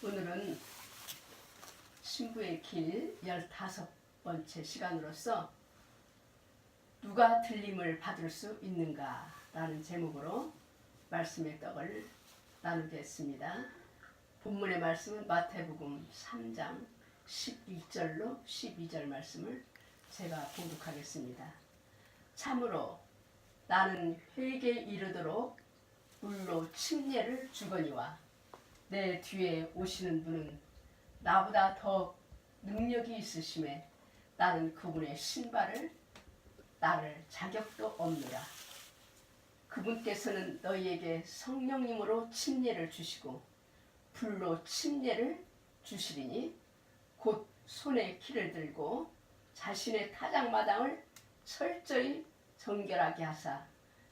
오늘은 신부의 길 15번째 시간으로서 누가 들림을 받을 수 있는가 라는 제목으로 말씀의 떡을 나누겠습니다. 본문의 말씀은 마태복음 3장 11절로 12절 말씀을 제가 봉독하겠습니다. 참으로 나는 회개에 이르도록 물로 침례를 주거니와 내 뒤에 오시는 분은 나보다 더 능력이 있으심에 나는 그분의 신발을 나를 자격도 없노라. 그분께서는 너희에게 성령님으로 침례를 주시고 불로 침례를 주시리니 곧 손에 키를 들고 자신의 타작마당을 철저히 정결하게 하사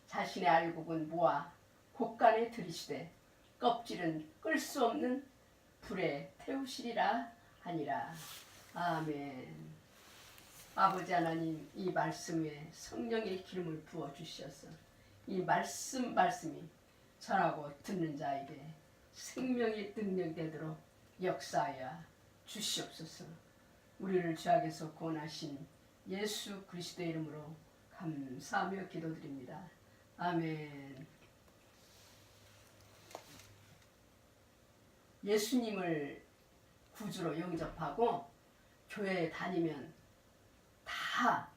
자신의 알곡은 모아 곳간에 들이시되 껍질은 끌 수 없는 불에 태우시리라 하니라. 아멘. 아버지 하나님, 이 말씀에 성령의 기름을 부어 주셔서 이 말씀이 전하고 듣는 자에게 생명의 능력이 되도록 역사하여 주시옵소서. 우리를 죄악에서 구원하신 예수 그리스도의 이름으로 감사하며 기도드립니다. 아멘. 예수님을 구주로 영접하고 교회에 다니면 다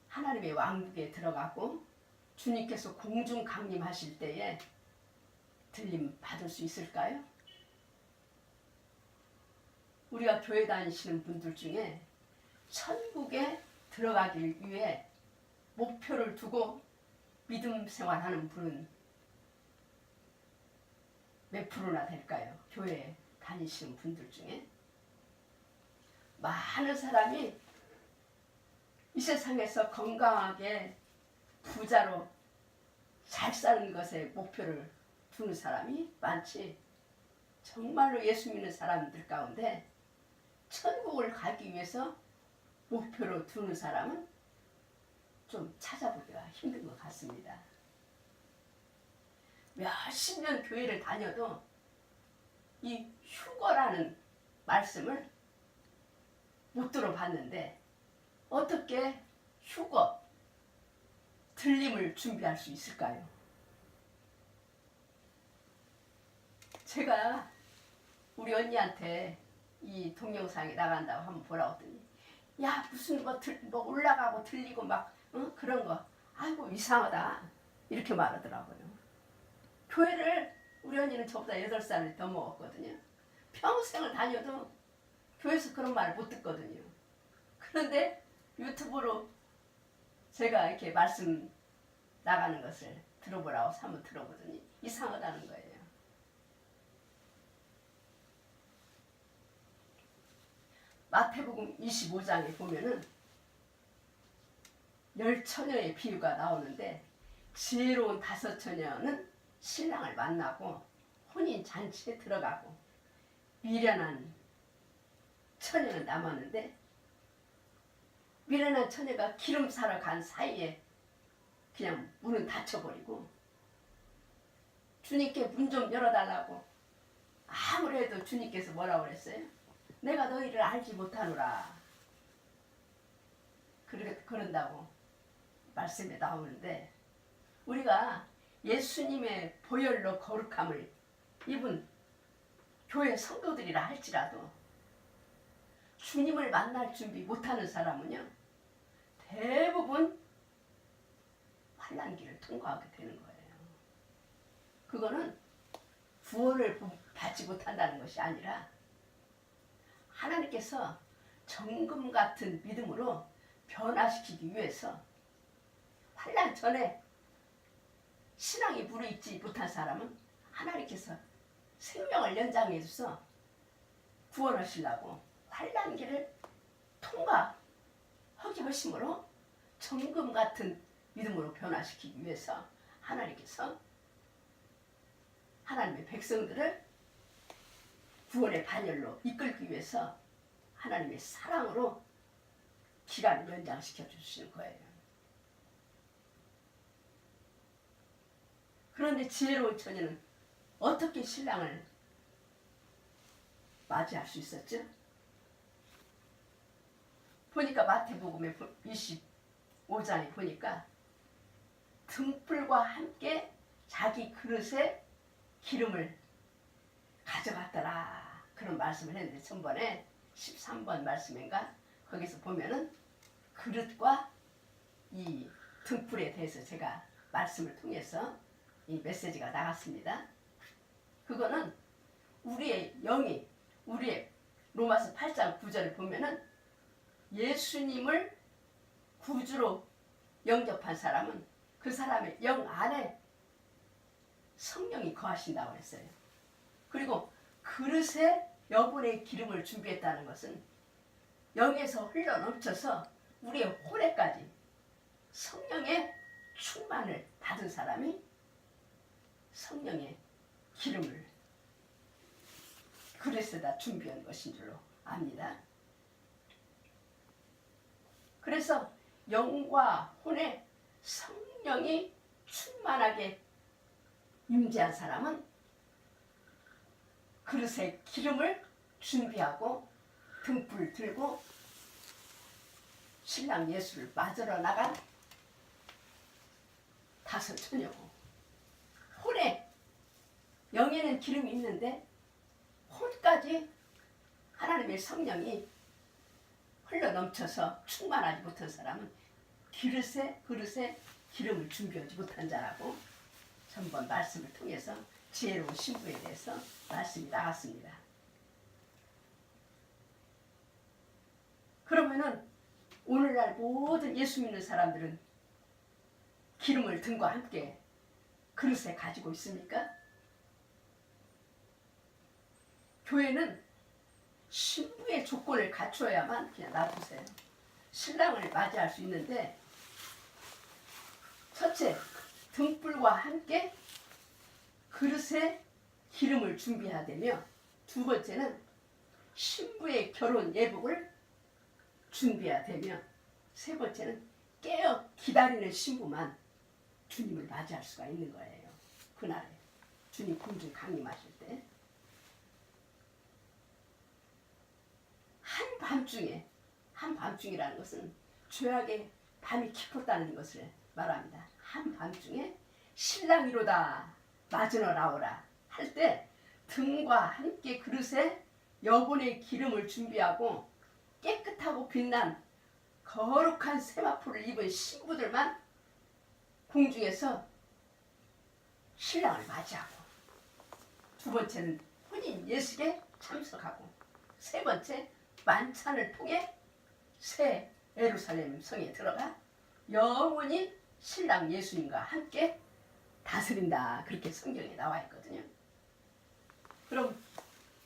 하나님의 왕국에 들어가고 주님께서 공중 강림하실 때에 들림 받을 수 있을까요? 우리가 교회 다니시는 분들 중에 천국에 들어가길 위해 목표를 두고 믿음 생활하는 분은 몇 프로나 될까요? 교회에 다니시는 분들 중에 많은 사람이 이 세상에서 건강하게 부자로 잘 사는 것에 목표를 두는 사람이 많지. 정말로 예수 믿는 사람들 가운데 천국을 가기 위해서 목표로 두는 사람은 좀 찾아보기가 힘든 것 같습니다. 몇십 년 교회를 다녀도 이 휴거라는 말씀을 못 들어봤는데 어떻게 휴거, 들림을 준비할 수 있을까요? 제가 우리 언니한테 이 동영상에 나간다고 한번 보라고 했더니 야 무슨 뭐 올라가고 들리고 막 그런 거 아이고 이상하다 이렇게 말하더라고요. 교회를 우리 언니는 저보다 8살을 더 먹었거든요. 평생을 다녀도 교회에서 그런 말을 못 듣거든요. 그런데 유튜브로 제가 이렇게 말씀 나가는 것을 들어보라고 한번 들어보더니 이상하다는 거예요. 마태복음 25장에 보면은 10처녀의 비유가 나오는데 지혜로운 5처녀는 신랑을 만나고 혼인 잔치에 들어가고 미련한 처녀는 남았는데 미련한 처녀가 기름 사러 간 사이에 그냥 문은 닫혀버리고 주님께 문 좀 열어달라고 아무래도 주님께서 뭐라고 그랬어요? 내가 너희를 알지 못하노라. 그런다고 말씀에 나오는데 우리가 예수님의 보혈로 거룩함을 입은 교회 성도들이라 할지라도 주님을 만날 준비 못하는 사람은요 대부분 환난기를 통과하게 되는 거예요. 그거는 구원을 받지 못한다는 것이 아니라 하나님께서 정금 같은 믿음으로 변화시키기 위해서 환난 전에 신앙이 무르익지 못한 사람은 하나님께서 생명을 연장해 주셔서 구원하시려고 환난기를 통과하게 하심으로 정금 같은 믿음으로 변화시키기 위해서 하나님께서 하나님의 백성들을 구원의 반열로 이끌기 위해서 하나님의 사랑으로 기간을 연장시켜 주시는 거예요. 그런데 지혜로운 처녀는 어떻게 신랑을 맞이할 수 있었죠. 보니까 마태복음의 25장에 보니까 등불과 함께 자기 그릇에 기름을 가져갔더라 그런 말씀을 했는데, 전번에 13번 말씀인가 거기서 보면은 그릇과 이 등불에 대해서 제가 말씀을 통해서 이 메시지가 나갔습니다. 그거는 우리의 영이, 우리의 로마서 8장 9절을 보면은 예수님을 구주로 영접한 사람은 그 사람의 영 안에 성령이 거하신다고 했어요. 그리고 그릇에 여분의 기름을 준비했다는 것은 영에서 흘러넘쳐서 우리의 혼에까지 성령의 충만을 받은 사람이 성령의 기름을 그릇에다 준비한 것인 줄로 압니다. 그래서 영과 혼에 성령이 충만하게 임재한 사람은 그릇에 기름을 준비하고 등불 들고 신랑 예수를 맞으러 나간 다섯 처녀고, 혼에 영에는 기름이 있는데 혼까지 하나님의 성령이 흘러넘쳐서 충만하지 못한 사람은 그릇에 기름을 준비하지 못한 자라고 전번 말씀을 통해서 지혜로운 신부에 대해서 말씀이 나왔습니다. 그러면은 오늘날 모든 예수 믿는 사람들은 기름을 등과 함께 그릇에 가지고 있습니까? 교회는 신부의 조건을 갖춰야만, 그냥 놔두세요, 신랑을 맞이할 수 있는데, 첫째, 등불과 함께 그릇에 기름을 준비해야 되며, 두 번째는 신부의 결혼 예복을 준비해야 되며, 세 번째는 깨어 기다리는 신부만 주님을 맞이할 수가 있는 거예요. 그날에 주님 공중 강림하실 때 한밤중에, 한밤중이라는 것은 죄악의 밤이 깊었다는 것을 말합니다. 한밤중에 신랑이로다 맞으러 나오라 할 때 등과 함께 그릇에 여분의 기름을 준비하고 깨끗하고 빛난 거룩한 세마포를 입은 신부들만 공중에서 신랑을 맞이하고, 두 번째는 혼인 예식에 참석하고, 세 번째 만찬을 통해 새 예루살렘 성에 들어가 영원히 신랑 예수님과 함께 다스린다, 그렇게 성경에 나와 있거든요. 그럼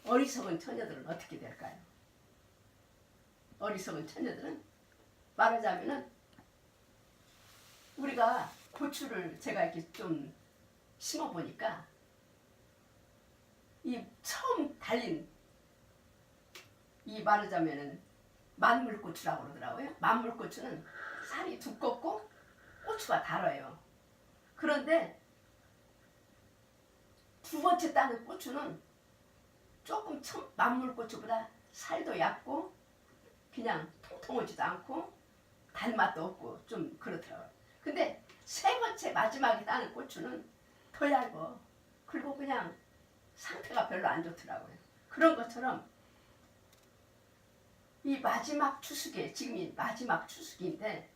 어리석은 처녀들은 어떻게 될까요? 어리석은 처녀들은 말하자면은, 우리가 고추를 제가 이렇게 좀 심어 보니까 이 처음 달린, 이 말하자면은 만물고추라고 그러더라고요. 만물고추는 살이 두껍고 고추가 달아요. 그런데 두 번째 따는 고추는 조금 만물고추보다 살도 얇고 그냥 통통하지도 않고 단맛도 없고 좀 그렇더라고요. 근데 세 번째 마지막에 따는 고추는 더 얇고, 그리고 그냥 상태가 별로 안 좋더라고요. 그런 것처럼 이 마지막 추수기, 지금이 마지막 추수기인데,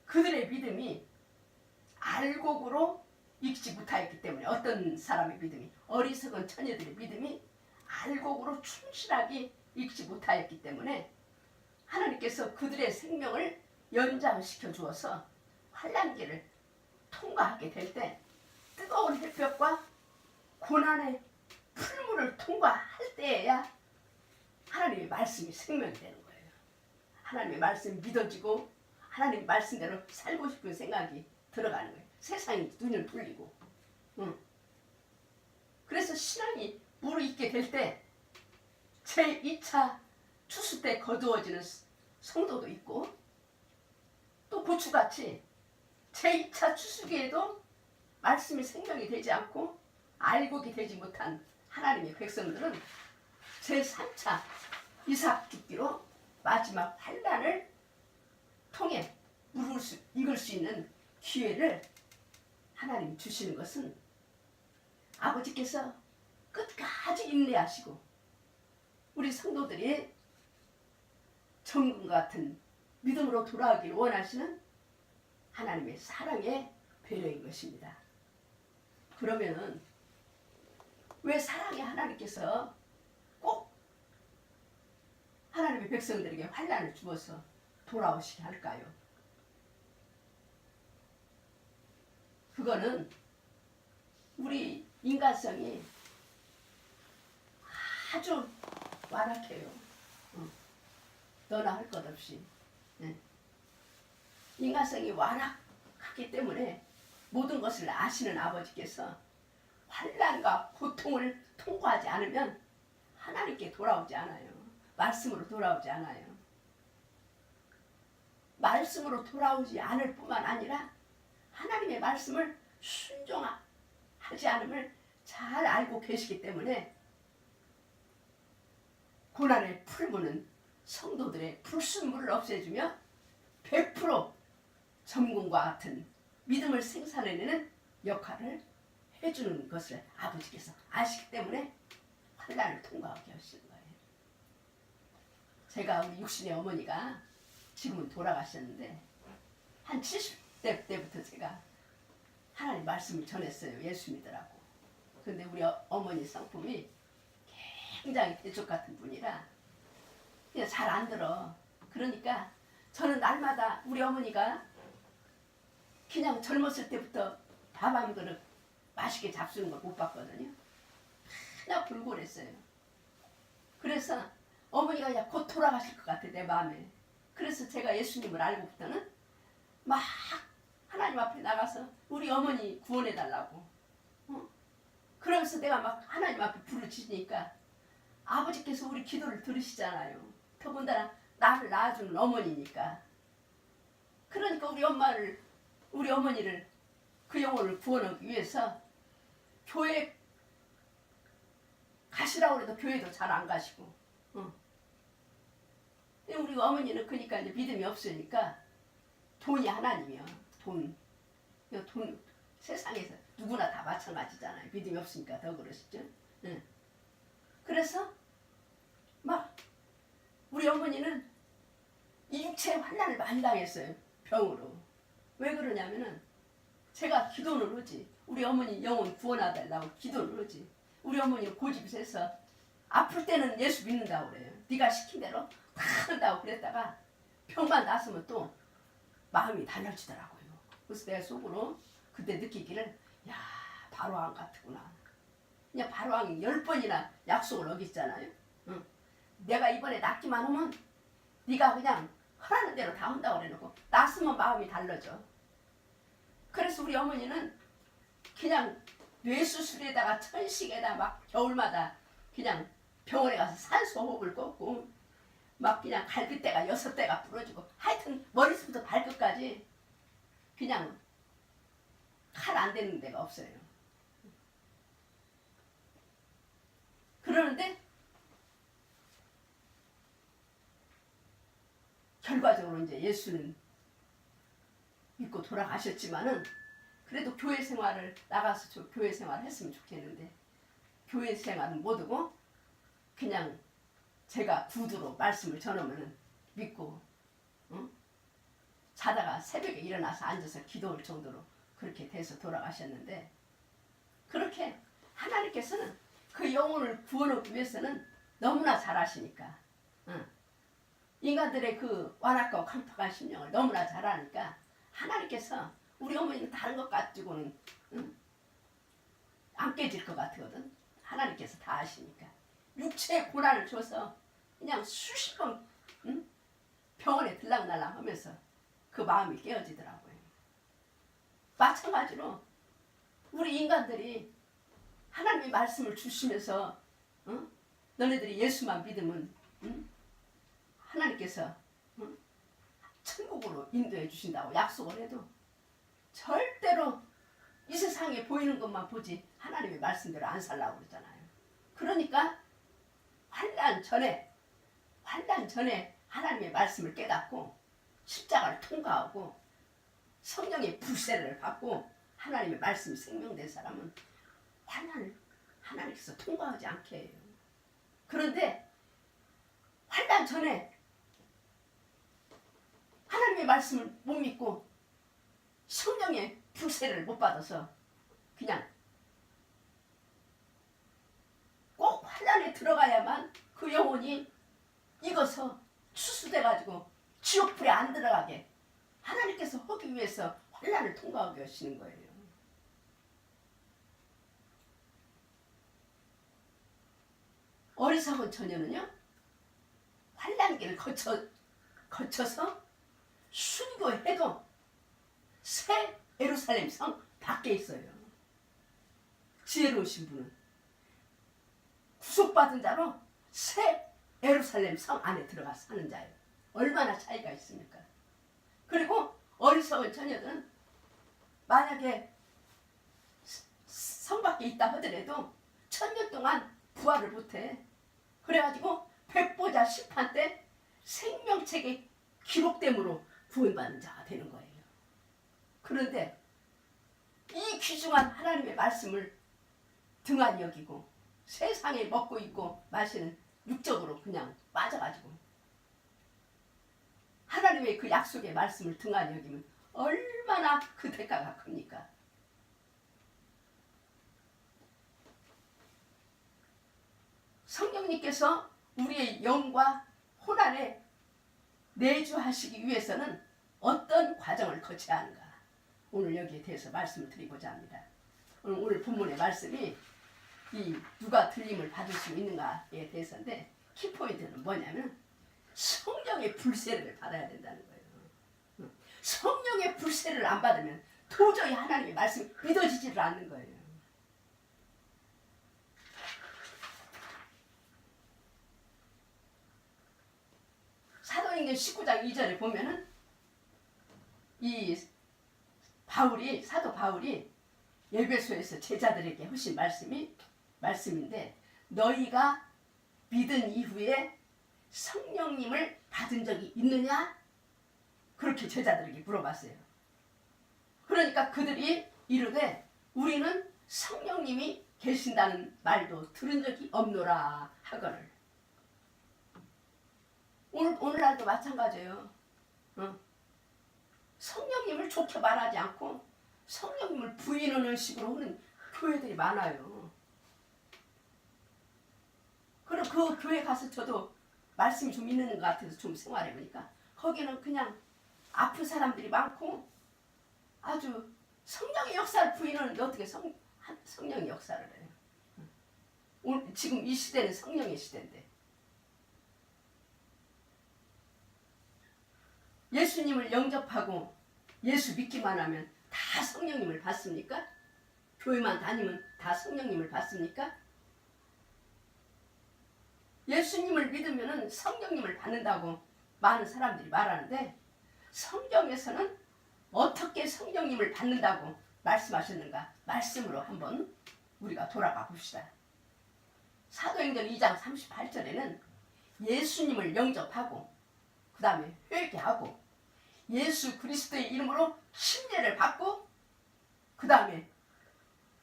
그들의 믿음이 알곡으로 익지 못하였기 때문에, 어떤 사람의 믿음이, 어리석은 처녀들의 믿음이 알곡으로 충실하게 익지 못하였기 때문에 하나님께서 그들의 생명을 연장시켜 주어서 환난기를 통과하게 될 때, 뜨거운 햇볕과 고난의 풀물을 통과할 때에야 하나님의 말씀이 생명이 되는 거예요. 하나님의 말씀이 믿어지고 하나님의 말씀대로 살고 싶은 생각이 들어가는 거예요. 세상이 눈을 돌리고. 그래서 신앙이 무르익게 될 때 제2차 추수 때 거두어지는 성도도 있고, 또 고추같이 제2차 추수기에도 말씀이 생명이 되지 않고 알곡이 되지 못한 하나님의 백성들은 제3차 이삭 죽기로 마지막 환난을 통해 이길 수 있는 기회를 하나님 주시는 것은 아버지께서 끝까지 인내하시고 우리 성도들이 정금 같은 믿음으로 돌아오기를 원하시는 하나님의 사랑의 배려인 것입니다. 그러면은 왜 사랑의 하나님께서 꼭 하나님의 백성들에게 환난을 주어서 돌아오시게 할까요? 그거는 우리 인간성이 아주 완악해요. 너나 할 것 없이. 인간성이 완악하기 때문에 모든 것을 아시는 아버지께서 환난과 고통을 통과하지 않으면 하나님께 돌아오지 않아요. 말씀으로 돌아오지 않아요. 말씀으로 돌아오지 않을 뿐만 아니라 하나님의 말씀을 순종하지 않음을 잘 알고 계시기 때문에 고난을 풀무는 성도들의 불순물을 없애주며 100% 점궁과 같은 믿음을 생산해내는 역할을 해주는 것을 아버지께서 아시기 때문에 환난을 통과하게 하시는 거예요. 제가 우리 육신의 어머니가 지금은 돌아가셨는데 한 70대 때부터 제가 하나님 말씀을 전했어요. 예수 믿으라고. 근데 우리 어머니 성품이 굉장히 대쪽 같은 분이라 그냥 잘 안 들어. 그러니까 저는 날마다 우리 어머니가 그냥 젊었을 때부터 밥 한 그릇 맛있게 잡수는 걸 못 봤거든요. 하나 불골했어요. 그래서 어머니가 그냥 곧 돌아가실 것 같아 내 마음에. 그래서 제가 예수님을 알고부터는 막 하나님 앞에 나가서 우리 어머니 구원해달라고. 그러면서 내가 막 하나님 앞에 부르짖으니까 아버지께서 우리 기도를 들으시잖아요. 더군다나 나를 낳아주는 어머니니까. 그러니까 우리 어머니를 그 영혼을 구원하기 위해서 교회 가시라고 해도 교회도 잘 안 가시고. 우리 어머니는 그러니까 이제 믿음이 없으니까 돈이 하나님이야. 돈 세상에서 누구나 다 마찬가지잖아요. 믿음이 없으니까 더 그러시죠. 그래서 막 우리 어머니는 이 육체의 환난을 많이 당했어요. 병으로. 왜 그러냐면은 제가 기도를 하지. 우리 어머니 영혼 구원하달라고 기도를 하지. 우리 어머니는 고집해서 아플 때는 예수 믿는다고 그래요. 네가 시킨 대로 다 한다고 그랬다가 병만 났으면 또 마음이 달라지더라고요. 그래서 내가 속으로 그때 느끼기를 야 바로왕 같구나. 그냥 바로왕이 10번이나 약속을 어겼잖아요. 내가 이번에 낫기만 하면 네가 그냥 하라는 대로 다 한다고 그래놓고 났으면 마음이 달라져. 그래서 우리 어머니는 그냥 뇌수술에다가 천식에다 막 겨울마다 그냥 병원에 가서 산소호흡을 꽂고 막 그냥 갈비대가 6대가 부러지고 하여튼 머리부터 발끝까지 그냥 칼 안 되는 데가 없어요. 그러는데 결과적으로 이제 예수는 믿고 돌아가셨지만은 그래도 교회 생활을 나가서 교회 생활을 했으면 좋겠는데 교회 생활은 못하고 그냥 제가 구두로 말씀을 전하면은 믿고 자다가 새벽에 일어나서 앉아서 기도할 정도로 그렇게 돼서 돌아가셨는데 그렇게 하나님께서는 그 영혼을 구원하기 위해서는 너무나 잘하시니까 인간들의 그 완악하고 강팍한 심령을 너무나 잘 아니까 하나님께서 우리 어머니는 다른 것 가지고는 안 깨질 것 같거든. 하나님께서 다 아시니까 육체의 고난을 줘서 그냥 수십 번 병원에 들락날락 하면서 그 마음이 깨어지더라고요. 마찬가지로 우리 인간들이 하나님의 말씀을 주시면서 너네들이 예수만 믿으면 하나님께서 천국으로 인도해 주신다고 약속을 해도 절대로 이 세상에 보이는 것만 보지 하나님의 말씀대로 안 살라고 그러잖아요. 그러니까 환난 전에 하나님의 말씀을 깨닫고 십자가를 통과하고 성령의 불세를 받고 하나님의 말씀이 생명된 사람은 환난을 하나님께서 통과하지 않게 해요. 그런데 환난 전에 하나님의 말씀을 못 믿고 성령의 불세를 못 받아서 그냥 꼭 환난에 들어가야만 그 영혼이 익어서 추수돼가지고 지옥불에 안 들어가게 하나님께서 하기 위해서 환난을 통과하게 하시는 거예요. 어리석은 처녀는요, 환난기를 거쳐서 순교해도 새 예루살렘 성 밖에 있어요. 지혜로우신 분은 구속받은 자로 새 예루살렘 성 안에 들어가 사는 자예요. 얼마나 차이가 있습니까? 그리고 어리석은 처녀들은 만약에 성 밖에 있다 하더라도 1000년 동안 부활을 못해. 그래가지고 백보자 심판 때 생명책에 기록됨으로 구원받는 자가 되는 거예요. 그런데 이 귀중한 하나님의 말씀을 등한히 여기고 세상에 먹고 있고 마시는 육적으로 그냥 빠져가지고 하나님의 그 약속의 말씀을 등한히 여기면 얼마나 그 대가가 큽니까? 성령님께서 우리의 영과 혼안에 내주하시기 위해서는 어떤 과정을 거쳐야 하는가? 오늘 여기에 대해서 말씀을 드리고자 합니다. 오늘 본문의 말씀이 이 누가 들림을 받을 수 있는가에 대해서인데 키포인트는 뭐냐면 성령의 불세를 받아야 된다는 거예요. 성령의 불세를 안 받으면 도저히 하나님의 말씀이 믿어지지를 않는 거예요. 사도행전 19장 2절에 보면은 이 사도 바울이 에베소에서 제자들에게 하신 말씀인데 너희가 믿은 이후에 성령님을 받은 적이 있느냐? 그렇게 제자들에게 물어봤어요. 그러니까 그들이 이르되 우리는 성령님이 계신다는 말도 들은 적이 없노라 하거늘. 오늘날도 마찬가지예요. 성령님을 좋게 말하지 않고 성령님을 부인하는 식으로 하는 교회들이 많아요. 그럼 그 교회 가서 저도 말씀이 좀 있는 것 같아서 좀 생활해보니까 거기는 그냥 아픈 사람들이 많고 아주 성령의 역사를 부인하는데 어떻게 성령의 역사를 해요? 지금 이 시대는 성령의 시대인데 예수님을 영접하고 예수 믿기만 하면 다 성령님을 받습니까? 교회만 다니면 다 성령님을 받습니까? 예수님을 믿으면 성령님을 받는다고 많은 사람들이 말하는데 성경에서는 어떻게 성령님을 받는다고 말씀하셨는가? 말씀으로 한번 우리가 돌아가 봅시다. 사도행전 2장 38절에는 예수님을 영접하고 그 다음에 회개하고 예수 그리스도의 이름으로 침례를 받고 그 다음에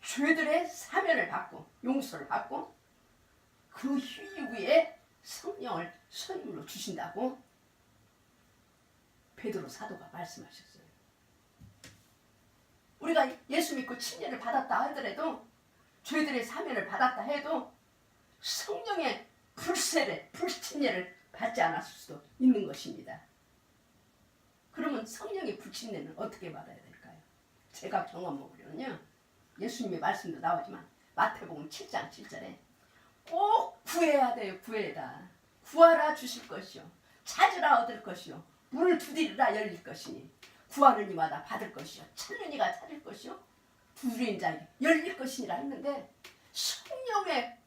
죄들의 사면을 받고 용서를 받고 그 이후에 성령을 선물로 주신다고 베드로 사도가 말씀하셨어요. 우리가 예수 믿고 침례를 받았다 하더라도 죄들의 사면을 받았다 해도 성령의 불침례를 받지 않았을 수도 있는 것입니다. 그러면 성령의 불침례는 어떻게 받아야 될까요? 제가 경험으로는요. 예수님의 말씀도 나오지만 마태복음 7장 7절에 꼭 구해야 돼요. 구해다. 구하라 주실 것이요. 찾으라 얻을 것이요. 문을 두드리라 열릴 것이니 구하는 이마다 받을 것이요. 찾는 이가 찾을 것이요. 두드리는 자에게 열릴 것이니라 했는데 성령의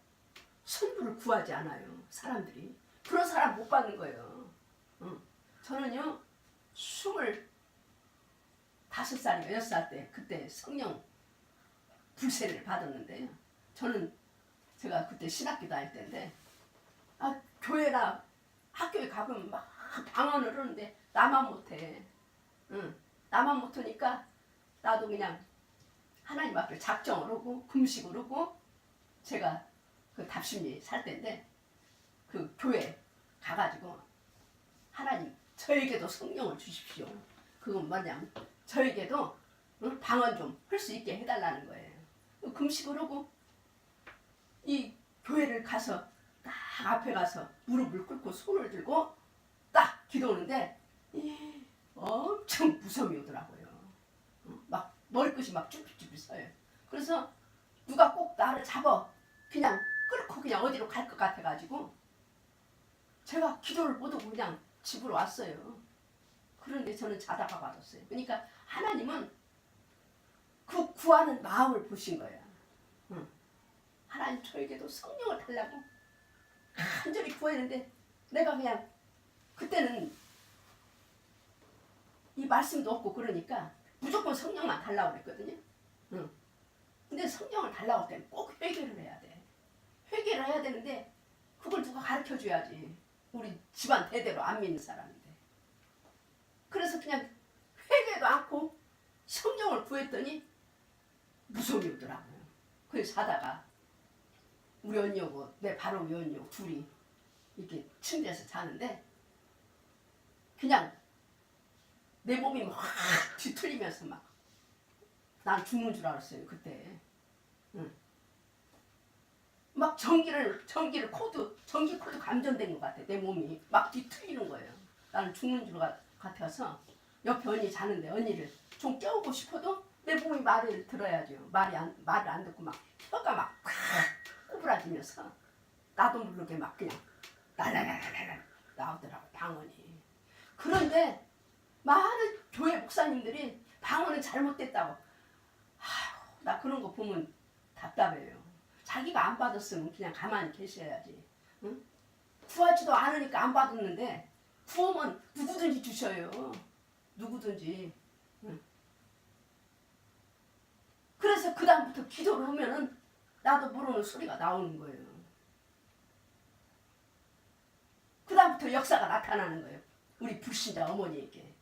선물을 구하지 않아요. 사람들이. 그런 사람 못 받는 거예요. 저는요. 25살인가 6살 때 그때 성령 불세를 받았는데요. 저는 제가 그때 신학교 다닐 때인데 교회나 학교에 가보면 막 방언을 하는데 나만 못해. 응. 나만 못하니까 나도 그냥 하나님 앞에 작정을 하고 금식을 하고 제가 그 답심리 살 때인데 그 교회 가가지고 하나님 저에게도 성령을 주십시오. 그건 뭐냐면 저에게도 방언 좀 할 수 있게 해달라는 거예요. 금식을 하고 이 교회를 가서 딱 앞에 가서 무릎을 꿇고 손을 들고 딱 기도하는데 엄청 무서움이 오더라고요. 막 머리끝이 막 쭈삣쭈삣 서요. 그래서 누가 꼭 나를 잡아 그냥 끌고 그냥 어디로 갈 것 같아가지고 제가 기도를 못하고 그냥 집으로 왔어요. 그런데 저는 자다가 받았어요. 그러니까 하나님은 그 구하는 마음을 보신 거예요. 하나님 저에게도 성령을 달라고 간절히 구했는데 내가 그냥 그때는 이 말씀도 없고 그러니까 무조건 성령만 달라고 그랬거든요. 근데 성령을 달라고 할 때는 꼭 회개를 해야 돼. 회개를 해야 되는데 그걸 누가 가르쳐 줘야지. 우리 집안 대대로 안 믿는 사람인데. 그래서 그냥 회개도 않고 성령을 구했더니 무서움이 오더라고요. 그래서 자다가 우리 언니하고 내 바로 우리 언니하고 둘이 이렇게 침대에서 자는데 그냥 내 몸이 막 뒤틀리면서 막 난 죽는 줄 알았어요 그때. 막 전기 코드 감전된 것 같아. 내 몸이 막 뒤틀리는 거예요. 나는 죽는 줄 같아서 옆에 언니 자는데 언니를 좀 깨우고 싶어도 내 몸이 말을 들어야죠. 말을 안 듣고 막 혀가 막 꼬부라지면서 나도 모르게 막 그냥 날라라라라 나오더라고 방언이. 그런데 많은 교회 목사님들이 방언은 잘못됐다고. 나 그런 거 보면 답답해요. 자기가 안 받았으면 그냥 가만히 계셔야지. 응? 구하지도 않으니까 안 받았는데 구하면 누구든지 주셔요. 누구든지. 응. 그래서 그 다음부터 기도를 하면은 나도 모르는 소리가 나오는 거예요. 그 다음부터 역사가 나타나는 거예요. 우리 불신자 어머니에게.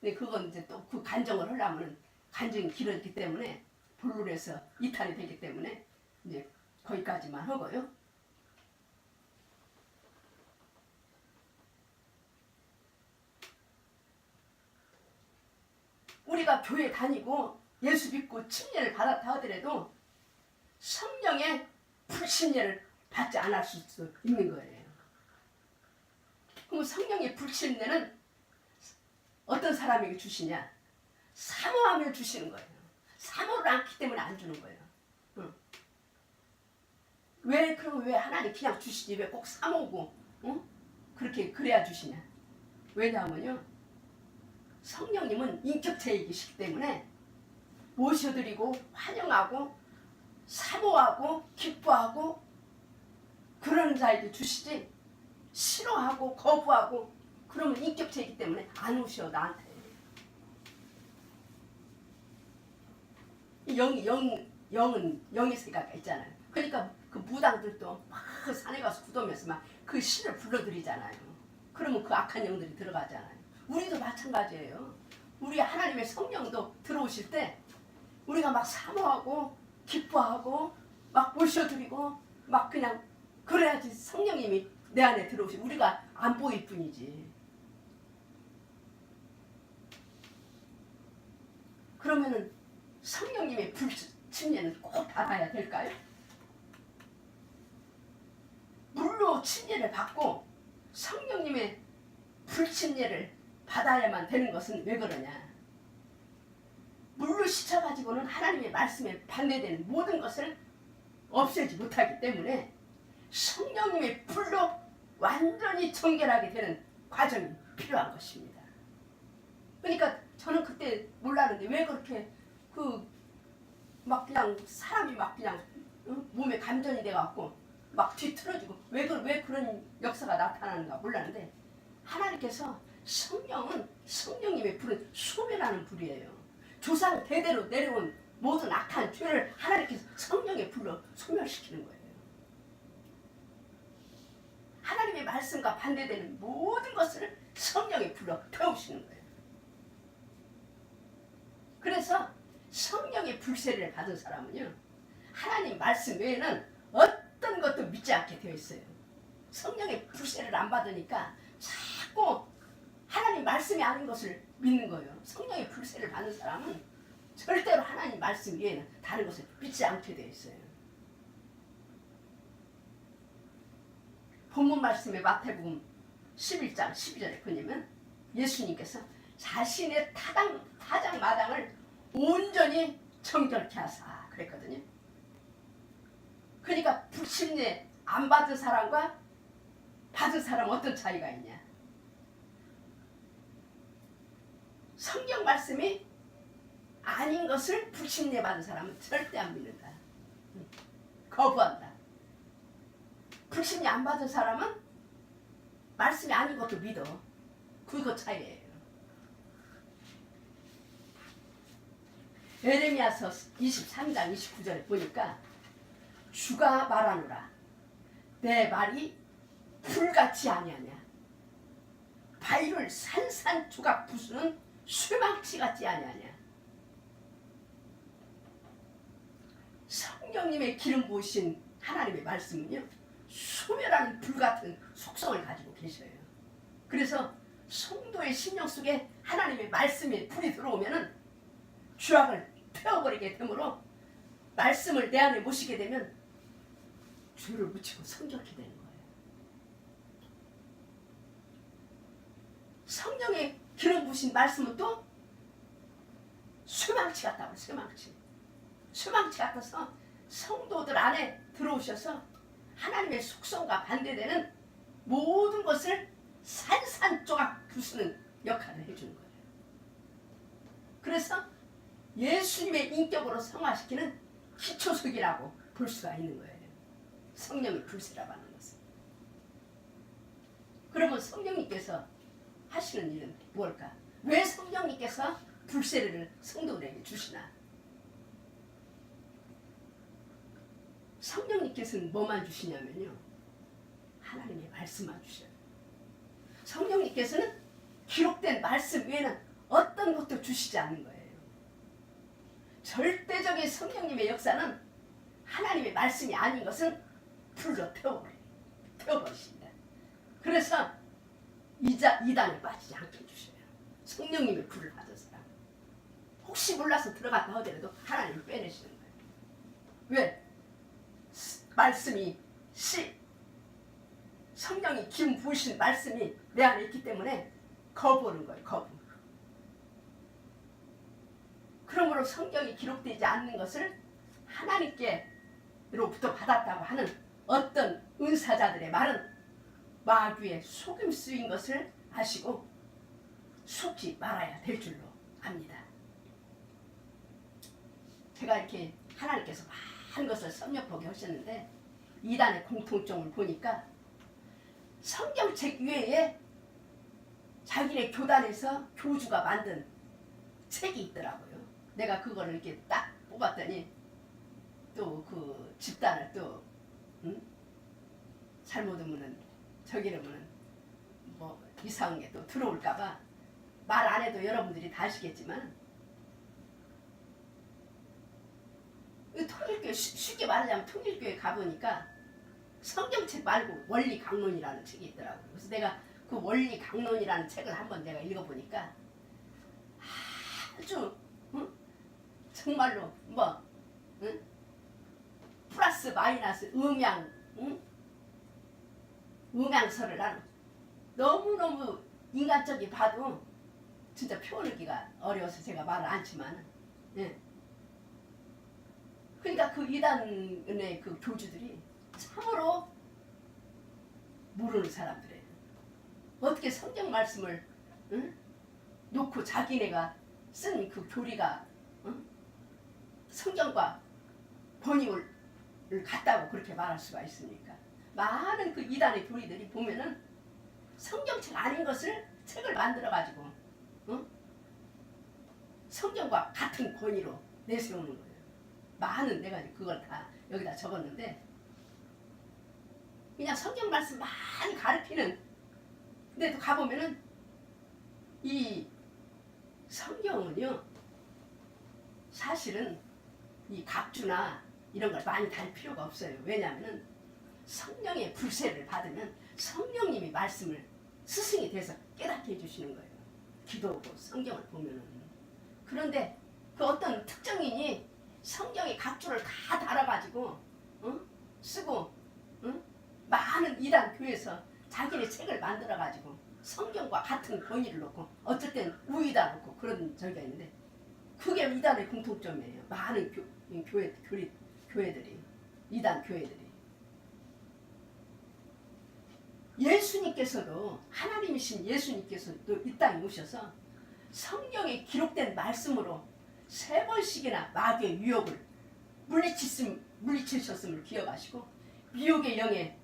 근데 그건 이제 또 그 간정을 하려면 간정이 길었기 때문에 본론에서 이탈이 되기 때문에 이제 거기까지만 하고요. 우리가 교회 다니고 예수 믿고 침례를 받았다 하더라도 성령의 불침례를 받지 않을 수 있는 거예요. 그럼 성령의 불침례는 어떤 사람에게 주시냐? 사모하며 주시는 거예요. 사모를 않기 때문에 안 주는 거예요. 그럼 왜 하나님 그냥 주시지 왜 꼭 사모고 그래야 주시냐? 왜냐하면요 성령님은 인격체이시기 때문에 모셔드리고 환영하고 사모하고 기뻐하고 그런 자에게 주시지 싫어하고 거부하고 그러면 인격체이기 때문에 안 오셔 나한테. 영은 영의 세계가 있잖아요. 그러니까 그 무당들도 막 그 산에 가서 구도면서 막 그 신을 불러들이잖아요. 그러면 그 악한 영들이 들어가잖아요. 우리도 마찬가지예요. 우리 하나님의 성령도 들어오실 때 우리가 막 사모하고 기뻐하고 막 모셔드리고 막 그냥 그래야지 성령님이 내 안에 들어오시고 우리가 안 보일 뿐이지. 그러면은 성령님의 불침례는 꼭 받아야 될까요? 물로 침례를 받고 성령님의 불침례를 받아야만 되는 것은 왜 그러냐? 물로 씻어가지고는 하나님의 말씀에 반대되는 모든 것을 없애지 못하기 때문에 성령님의 불로 완전히 정결하게 되는 과정이 필요한 것입니다. 그러니까 저는 그때 몰랐는데 왜 그렇게 막 그냥 사람이 막 그냥 몸에 감전이 돼갖고 막 뒤틀어지고 왜 그런 역사가 나타나는가 몰랐는데 하나님께서 성령님의 불은 소멸하는 불이에요. 조상 대대로 내려온 모든 악한 죄를 하나님께서 성령의 불로 소멸시키는 거예요. 말씀과 반대되는 모든 것을 성령이 불러 태우시는 거예요. 그래서 성령의 불세를 받은 사람은요, 하나님 말씀 외에는 어떤 것도 믿지 않게 되어 있어요. 성령의 불세를 안 받으니까 자꾸 하나님 말씀이 아닌 것을 믿는 거예요. 성령의 불세를 받는 사람은 절대로 하나님 말씀 외에는 다른 것을 믿지 않게 되어 있어요. 본문 말씀의 마태복음 11장 12절에 보면 예수님께서 자신의 타작 마당을 온전히 정결케 하사 그랬거든요. 그러니까 불신뢰 안 받은 사람과 받은 사람 어떤 차이가 있냐? 성경 말씀이 아닌 것을 불신뢰 받은 사람은 절대 안 믿는다. 거부한다. 불신뢰 안 받은 사람은 말씀이 아닌 것도 믿어. 그거 차이예요. 에레미야서 23장 29절에 보니까 주가 말하노라 내 말이 불같이 아니하냐 바위를 산산조각 부수는 쇠망치 같지 아니하냐. 성령님의 기름 부으신 하나님의 말씀은요, 소멸하는 불같은 속성을 가지고 계셔요. 그래서 성도의 심령 속에 하나님의 말씀에 불이 들어오면은 죄악을 태워버리게 되므로 말씀을 내 안에 모시게 되면 죄를 묻히고 성결케 되는 거예요. 성령의 기름 부으신 말씀은 또 쇠망치 같다고. 쇠망치 같아서 성도들 안에 들어오셔서 하나님의 속성과 반대되는 모든 것을 산산조각 부수는 역할을 해주는 거예요. 그래서 예수님의 인격으로 성화시키는 기초석이라고 볼 수가 있는 거예요. 성령의 불세라고 하는 것은. 그러면 성령님께서 하시는 일은 무엇일까? 왜 성령님께서 불세를 성도들에게 주시나? 성령님께서는 뭐만 주시냐면요, 하나님의 말씀만 주셔요. 성령님께서는 기록된 말씀 외에는 어떤 것도 주시지 않는 거예요. 절대적인 성령님의 역사는 하나님의 말씀이 아닌 것은 불로 태워버리십니다. 그래서 이단에 빠지지 않게 해주셔요. 성령님의 불을 받은 사람. 혹시 몰라서 들어갔다 하더라도 하나님을 빼내시는 거예요. 왜? 말씀이 성령이 기름 부으신 말씀이 내 안에 있기 때문에 거부하는 거예요. 거부. 그러므로 성경이 기록되지 않는 것을 하나님께로부터 받았다고 하는 어떤 은사자들의 말은 마귀의 속임수인 것을 아시고 속지 말아야 될 줄로 압니다. 제가 이렇게 하나님께서 많은 것을 섭렵하게 하셨는데 이단의 공통점을 보니까 성경책 외에 자기네 교단에서 교주가 만든 책이 있더라고요. 내가 그거를 이렇게 딱 뽑았더니 또 그 집단을 또 잘못하면은 저기라면은 뭐 이상한 게 또 들어올까봐 말 안 해도 여러분들이 다 아시겠지만 통일교회 쉽게 말하자면 통일교회 가보니까 성경책 말고 원리강론이라는 책이 있더라고요. 그래서 내가 그 원리강론이라는 책을 한번 내가 읽어보니까 아주 정말로 뭐 플러스 마이너스 음양설을 하는 너무너무 인간적이 봐도 진짜 표현하기가 어려워서 제가 말을 않지만 그러니까 그 이단의 그 교주들이 참으로 모르는 사람들이에요. 어떻게 성경 말씀을 놓고 자기네가 쓴 그 교리가 성경과 번역을 같다고 그렇게 말할 수가 있습니까? 많은 그 이단의 교리들이 보면은 성경책 아닌 것을 책을 만들어가지고 성경과 같은 권위로 내세우는 거예요. 많은 내가 그걸 다 여기다 적었는데 그냥 성경 말씀 많이 가르치는, 근데 또 가보면은 이 성경은요 사실은 이 각주나 이런 걸 많이 달 필요가 없어요. 왜냐하면 성령의 불세를 받으면 성령님이 말씀을 스승이 돼서 깨닫게 해주시는 거예요. 기도하고 성경을 보면은. 그런데 그 어떤 특정인이 성경의 각주를 다 달아가지고 쓰고 많은 이단 교회에서 자기네 책을 만들어가지고 성경과 같은 권위를 놓고 어쩔 땐 우이다 놓고 그런 저기가 있는데, 그게 이단의 공통점이에요. 많은 교회들이, 이단 교회들이. 예수님께서도, 하나님이신 예수님께서도 이 땅에 오셔서 성경에 기록된 말씀으로 3번씩이나 마귀의 유혹을 물리치셨음을 기억하시고 미혹의 영에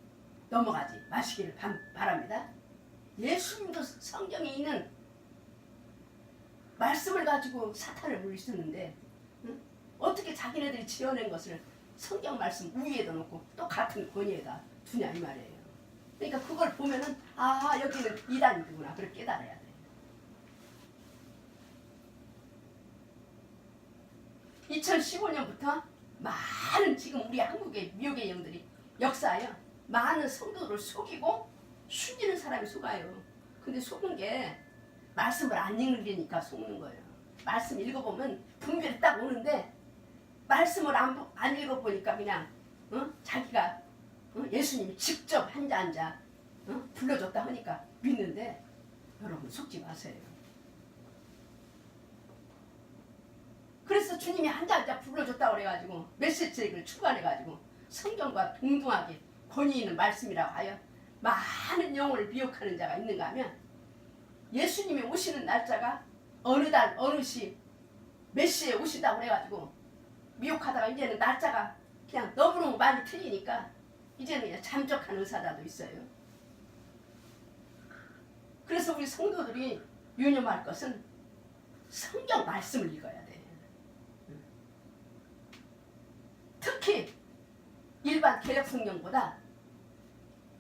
넘어가지 마시기를 바랍니다. 예수님도 성경에 있는 말씀을 가지고 사탄을 물리쳤는데 어떻게 자기네들이 지어낸 것을 성경 말씀 위에다 놓고 또 같은 권위에다 두냐 이 말이에요. 그러니까 그걸 보면은 아, 여기는 이단이구나 그렇게 깨달아야 돼. 2015년부터 많은 지금 우리 한국의 미혹의 영들이 역사하여 많은 성도들을 속이고 숨기는 사람이 속아요. 근데 속은 게 말씀을 안 읽으니까 속는 거예요. 말씀 읽어보면 분별이 딱 오는데 말씀을 안 읽어보니까 그냥 자기가 예수님이 직접 앉아 불러줬다 하니까 믿는데, 여러분 속지 마세요. 그래서 주님이 앉아 불러줬다고 그래가지고 메시지를 출간해가지고 성경과 동등하게 권위 있는 말씀이라고 하여 많은 영혼을 미혹하는 자가 있는가 하면, 예수님이 오시는 날짜가 어느 달 어느 시 몇 시에 오신다고 그래가지고 미혹하다가 이제는 날짜가 그냥 너무너무 많이 틀리니까 이제는 그냥 잠적한 의사자도 있어요. 그래서 우리 성도들이 유념할 것은 성경 말씀을 읽어야 돼. 특히 일반 개역 성경보다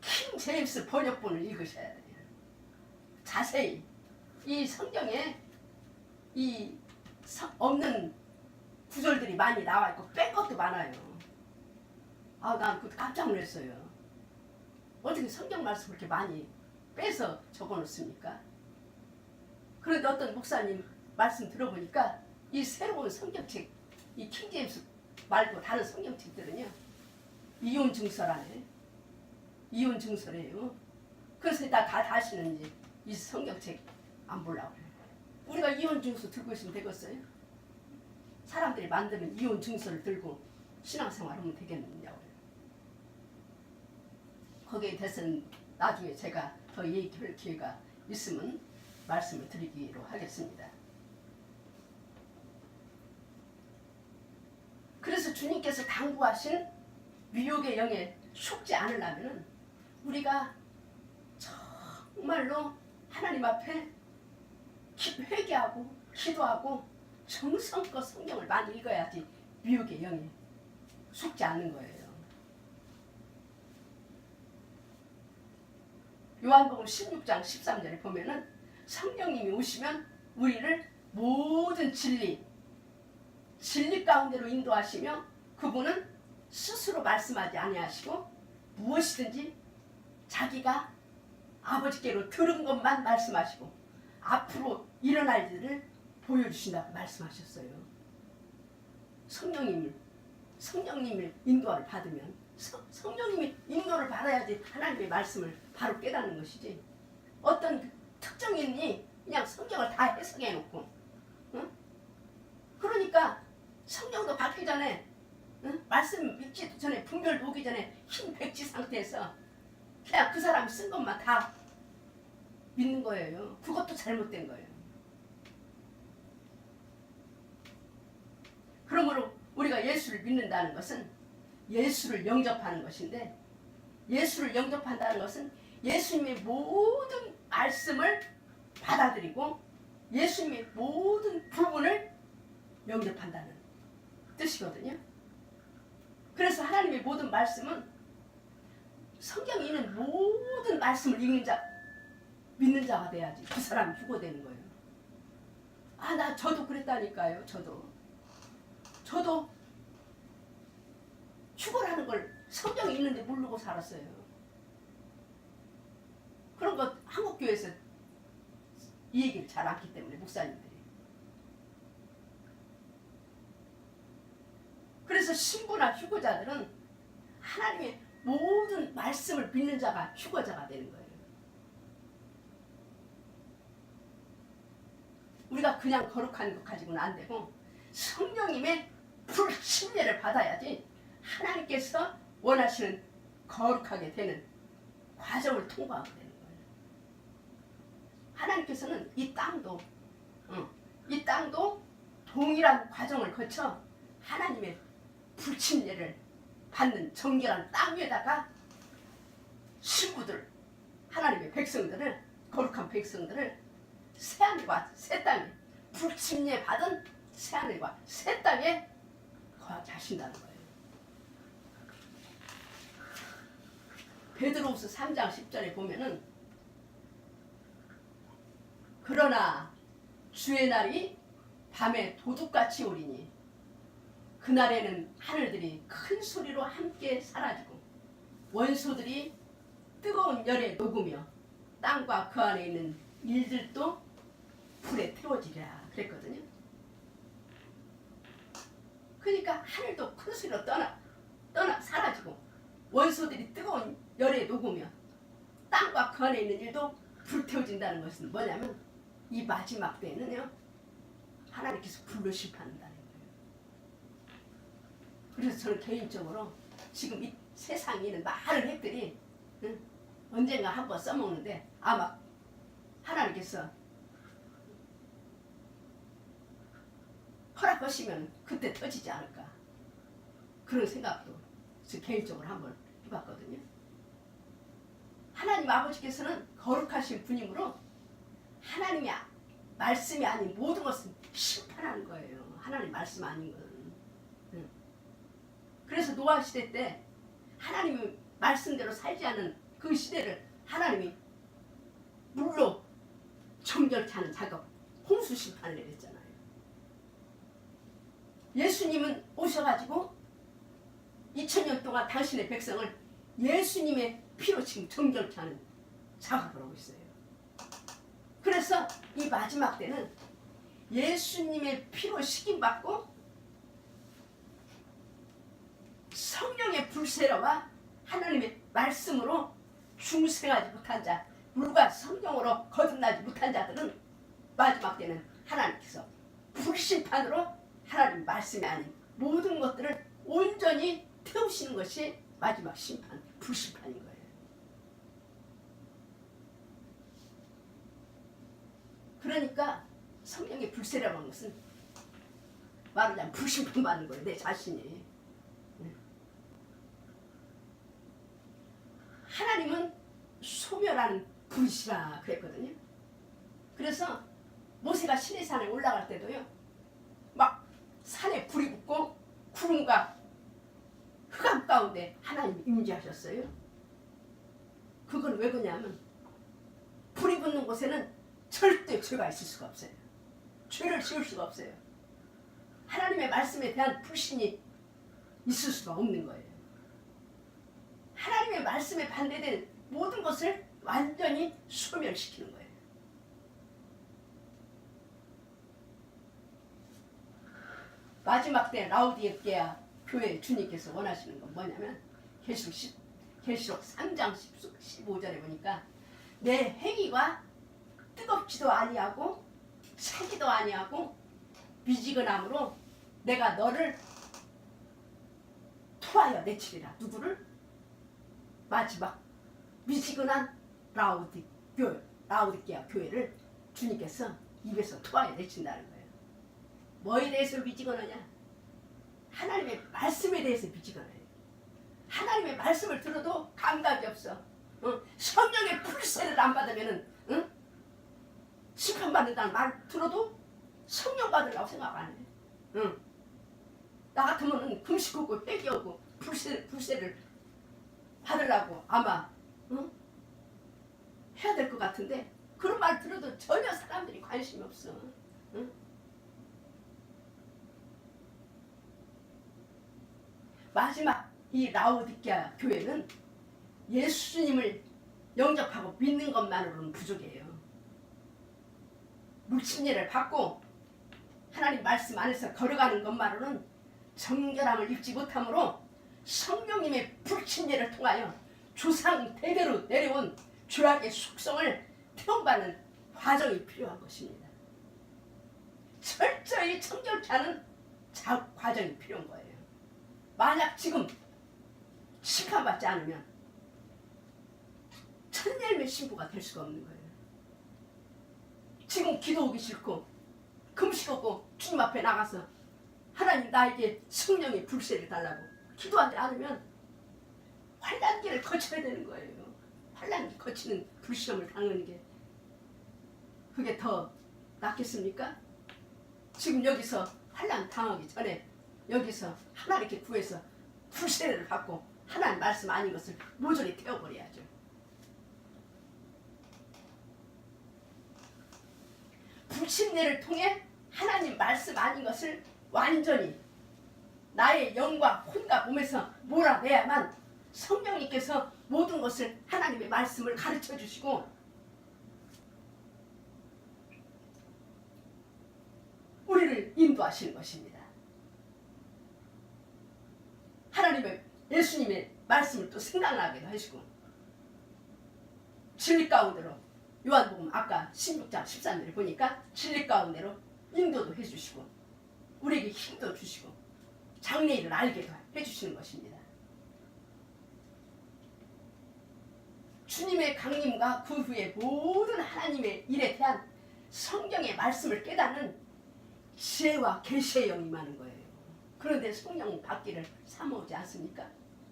킹 제임스 번역본을 읽으셔야 돼요. 자세히 이 성경에 이 없는 구절들이 많이 나와 있고 뺀 것도 많아요. 아, 난 그것도 깜짝 놀랐어요. 어떻게 성경 말씀 그렇게 많이 빼서 적어놓습니까? 그런데 어떤 목사님 말씀 들어보니까 이 새로운 성경책, 이 킹제임스 말고 다른 성경책들은요 이혼 증서라네. 이혼 증서래요. 그래서 다 다시는 이제 이 성경책 안 보려고 그래요. 우리가 이혼 증서 들고 있으면 되겠어요? 사람들이 만드는 이혼 증서를 들고 신앙생활 하면 되겠느냐고. 거기에 대해서는 나중에 제가 더 얘기할 기회가 있으면 말씀을 드리기로 하겠습니다. 그래서 주님께서 당부하신 미혹의 영에 속지 않으려면 우리가 정말로 하나님 앞에 회개하고 기도하고 정성껏 성경을 많이 읽어야지 미혹의 영에 속지 않는 거예요. 요한복음 16장 13절에 보면은 성령님이 오시면 우리를 모든 진리 가운데로 인도하시며 그분은 스스로 말씀하지 아니하시고 무엇이든지 자기가 아버지께로 들은 것만 말씀하시고 앞으로 일어날 일을 보여주신다고 말씀하셨어요. 성령님을 인도를 받으면 성령님이 인도를 받아야지 하나님의 말씀을 바로 깨닫는 것이지, 어떤 특정인이 그냥 성경을 다 해석해 놓고 그러니까 성경도 받기 전에 말씀 읽지도 전에 분별도 오기 전에 흰 백지 상태에서 그냥 그 사람이 쓴 것만 다 믿는 거예요. 그것도 잘못된 거예요. 그러므로 우리가 예수를 믿는다는 것은 예수를 영접하는 것인데, 예수를 영접한다는 것은 예수님의 모든 말씀을 받아들이고 예수님의 모든 부분을 영접한다는 뜻이거든요. 그래서 하나님의 모든 말씀은 성경에 있는 모든 말씀을 읽는 자, 믿는 자가 돼야지 그 사람이 휴거되는 거예요. 저도 그랬다니까요. 저도 휴거라는 걸 성경에 있는데 모르고 살았어요. 그런 거 한국교회에서 이 얘기를 잘 안기 때문에 목사님들이. 그래서 신부나 휴거자들은 하나님의 모든 말씀을 믿는 자가 휴거자가 되는 거예요. 우리가 그냥 거룩한 것 가지고는 안 되고 성령님의 불신뢰를 받아야지 하나님께서 원하시는 거룩하게 되는 과정을 통과하게 되는 거예요. 하나님께서는 이 땅도 동일한 과정을 거쳐 하나님의 불신뢰를 받는 정결한 땅 위에다가 신부들, 하나님의 백성들을, 거룩한 백성들을 새하늘과 새 땅에, 불침례 받은 새하늘과 새 땅에 거하게 하신다는 거예요. 베드로후서 3장 10절에 보면은 그러나 주의 날이 밤에 도둑같이 오리니 그날에는 하늘들이 큰 소리로 함께 사라지고 원소들이 뜨거운 열에 녹으며 땅과 그 안에 있는 일들도 불에 태워지리라 그랬거든요. 그러니까 하늘도 큰 소리로 떠나 사라지고 원소들이 뜨거운 열에 녹으며 땅과 그 안에 있는 일도 불태워진다는 것은 뭐냐면 이 마지막 때에는요 하나님께서 불로 심판한다는 거예요. 그래서 저는 개인적으로 지금 이 세상에 있는 많은 핵들이 언젠가 한번 써먹는데 아마 하나님께서 허락하시면 그때 터지지 않을까 그런 생각도 저 개인적으로 한번 해봤거든요. 하나님 아버지께서는 거룩하신 분이므로 하나님의 말씀이 아닌 모든 것은 심판하는 거예요. 하나님 말씀 아닌 건. 그래서 노아 시대 때 하나님의 말씀대로 살지 않는 그 시대를 하나님이 물로 정결케 하는 작업, 홍수 심판을 내렸잖아요. 예수님은 오셔가지고 2000년 동안 당신의 백성을 예수님의 피로 지금 정결케 하는 작업을 하고 있어요. 그래서 이 마지막 때는 예수님의 피로 식임받고 성령의 불세례와 하나님의 말씀으로 중생하지 못한 자, 물과 성령으로 거듭나지 못한 자들은 마지막 때는 하나님께서 불심판으로 하나님 말씀이 아닌 모든 것들을 온전히 태우시는 것이 마지막 심판, 불심판인 거예요. 그러니까 성령의 불세례라는 것은 말하자면 불심판 받는 거예요. 내 자신이. 하나님은 소멸하는 불이시라 그랬거든요. 그래서 모세가 시내산에 올라갈 때도요. 막 산에 불이 붙고 구름과 흑암 가운데 하나님이 임재하셨어요. 그건 왜 그러냐면 불이 붙는 곳에는 절대 죄가 있을 수가 없어요. 죄를 지을 수가 없어요. 하나님의 말씀에 대한 불신이 있을 수가 없는 거예요. 하나님의 말씀에 반대된 모든 것을 완전히 소멸시키는 거예요. 마지막 때 라우디게아 교회 주님께서 원하시는 건 뭐냐면 계시록 3장 15절에 보니까 내 행위가 뜨겁지도 아니하고 차지도 아니하고 미지근함으로 내가 너를 토하여 내치리라. 누구를? 마지막 미지근한 라우디게아 교회를 주님께서 입에서 토하여 내친다는 거예요. 뭐에 대해서 미지근하냐? 하나님의 말씀에 대해서 미지근해요. 하나님의 말씀을 들어도 감각이 없어. 성령의 불세를 안 받으면은 심판받는다는 말 들어도 성령 받으려고 생각 안 해. 나 같으면은 금식하고 회개하고 불세를 받으려고 아마 해야 될 것 같은데 그런 말 들어도 전혀 사람들이 관심이 없어. 응? 마지막 이 라오디게아 교회는 예수님을 영접하고 믿는 것만으로는 부족해요. 물침례를 받고 하나님 말씀 안에서 걸어가는 것만으로는 정결함을 입지 못하므로 성령님의 불침례를 통하여 조상 대대로 내려온 죄악의 속성을 태움받는 과정이 필요한 것입니다. 철저히 청결케 하는 과정이 필요한 거예요. 만약 지금 심판받지 않으면 천열매 신부가 될 수가 없는 거예요. 지금 기도하기 싫고 금식하고 주님 앞에 나가서 하나님 나에게 성령의 불세를 달라고 기도하지 않으면 환난기를 거쳐야 되는 거예요. 환난기 거치는 불시험을 당하는 게 그게 더 낫겠습니까? 지금 여기서 환난 당하기 전에 여기서 하나님께 구해서 불세를 받고 하나님 말씀 아닌 것을 모조리 태워버려야죠. 불침례를 통해 하나님 말씀 아닌 것을 완전히 나의 영과 혼과 몸에서 몰아내야만 성령님께서 모든 것을 하나님의 말씀을 가르쳐 주시고 우리를 인도하시는 것입니다. 하나님의 예수님의 말씀을 또 생각나게도 하시고 진리 가운데로 요한복음 아까 16장 13절에 보니까 진리 가운데로 인도도 해주시고 우리에게 힘도 주시고 장래일을 알게 해주시는 것입니다. 주님의 강림과 그 후에 모든 하나님의 일에 대한 성경의 말씀을 깨닫는 지혜와 계시의 영이 임하는 거예요. 그런데 성령 받기를 사모하지 않습니까?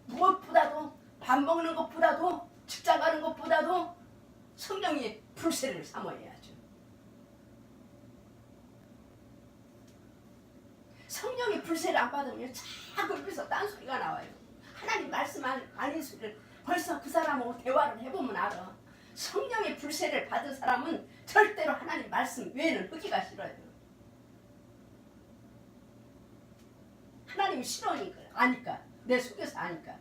무엇보다도 밥 먹는 것보다도 직장 가는 것보다도 성령의 불세를 사모해야죠. 성령의 불세를 안 받으면 자꾸 옆에서 딴소리가 나와요. 하나님 말씀 아닌 소리를 벌써 그 사람하고 대화를 해보면 알아. 성령의 불세를 받은 사람은 절대로 하나님 말씀 외에는 하기가 싫어요. 하나님이 싫어하니까 아니까 내 속에서 아니까.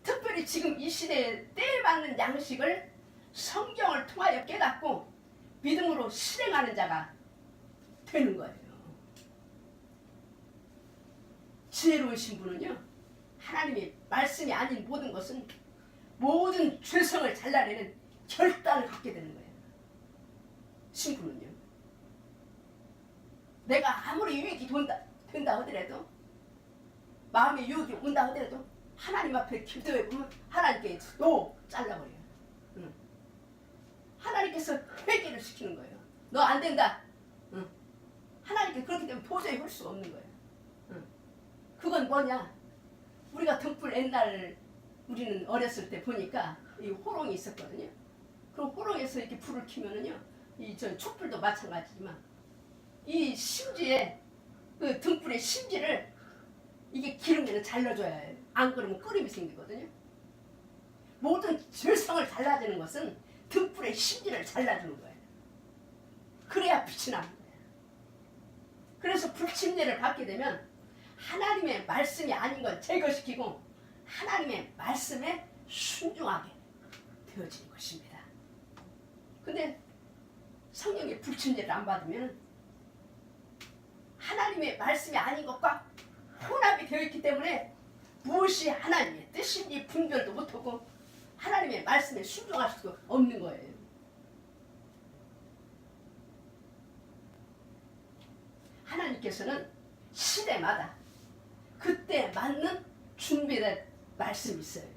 특별히 지금 이 시대에 때에 맞는 양식을 성경을 통하여 깨닫고 믿음으로 실행하는 자가 되는 거예요. 지혜로우신 분은요, 하나님의 말씀이 아닌 모든 것은 모든 죄성을 잘라내는 결단을 갖게 되는 거예요. 신부는요, 내가 아무리 유익이 된다 하더라도 마음의 유익이 온다 하더라도 하나님 앞에 기도해보면 하나님께 잘라버려요. 하나님께서 회개를 시키는 거예요. 너 안 된다. 하나님께 그렇게 되면 도저히 할 수가 없는 거예요. 그건 뭐냐? 우리가 등불 옛날 우리는 어렸을 때 보니까 이 호롱이 있었거든요. 그 호롱에서 이렇게 불을 켜면은요, 이 저 촛불도 마찬가지지만 이 심지에 그 등불의 심지를 이게 기름에는 잘라줘야 해요. 안 그러면 끓임이 생기거든요. 모든 죄성을 잘라주는 것은 등불의 심지를 잘라주는 거예요. 그래야 빛이 나는 거예요. 그래서 불침례를 받게 되면 하나님의 말씀이 아닌 걸 제거시키고 하나님의 말씀에 순종하게 되어지는 것입니다. 근데 성령의 불침례를 안 받으면 하나님의 말씀이 아닌 것과 혼합이 되어 있기 때문에 무엇이 하나님의 뜻인지 분별도 못하고 하나님의 말씀에 순종할 수 없는 거예요. 하나님께서는 시대마다 그때 맞는 준비된 말씀이 있어요.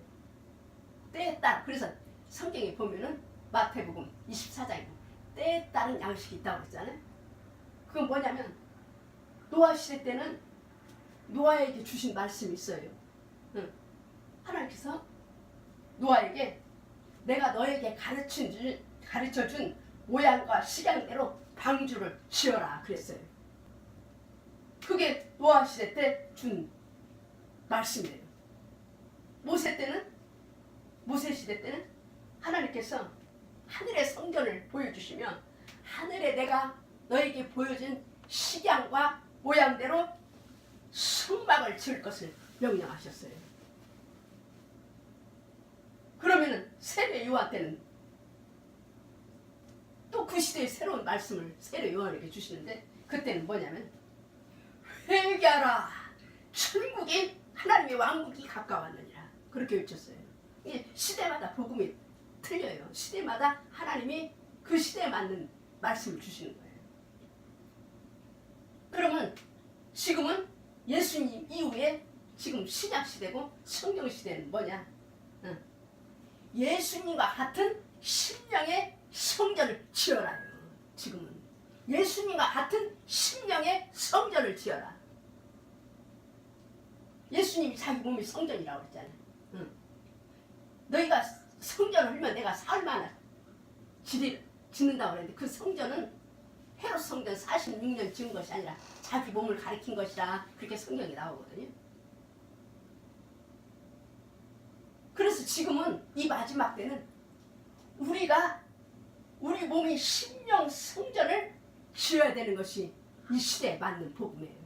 때에 따라. 그래서 성경에 보면은 마태복음 24장에 때에 따른 양식이 있다고 그랬잖아요. 그건 뭐냐면 노아 시대 때는 노아에게 주신 말씀이 있어요. 하나님께서 노아에게 내가 너에게 가르쳐준 모양과 식양대로 방주를 지어라 그랬어요. 그게 노아 시대 때 준 말씀이에요. 모세 시대 때는 하나님께서 하늘의 성전을 보여주시면 하늘에 내가 너에게 보여준 식양과 모양대로 성막을 지을 것을 명령하셨어요. 그러면은 세례 요한 때는 또 그 시대의 새로운 말씀을 세례 요한에게 주시는데 그때는 뭐냐면 회개하라 천국이 하나님의 왕국이 가까웠느니라 그렇게 외쳤어요. 이게 시대마다 복음이 틀려요. 시대마다 하나님이 그 시대에 맞는 말씀을 주시는 거예요. 그러면 지금은 예수님 이후에 지금 신약 시대고 성경 시대는 뭐냐? 예수님과 같은 심령의 성전을 지어라요. 지금은 예수님과 같은 심령의 성전을 지어라. 예수님이 자기 몸이 성전이라고 그랬잖아요. 너희가 성전을 하면 내가 살만한 집을 짓는다고 그랬는데 그 성전은 헤롯 성전 46년 지은 것이 아니라 자기 몸을 가리킨 것이라 그렇게 성경이 나오거든요. 그래서 지금은 이 마지막 때는 우리가 우리 몸이 심령 성전을 지어야 되는 것이 이 시대에 맞는 복음이에요.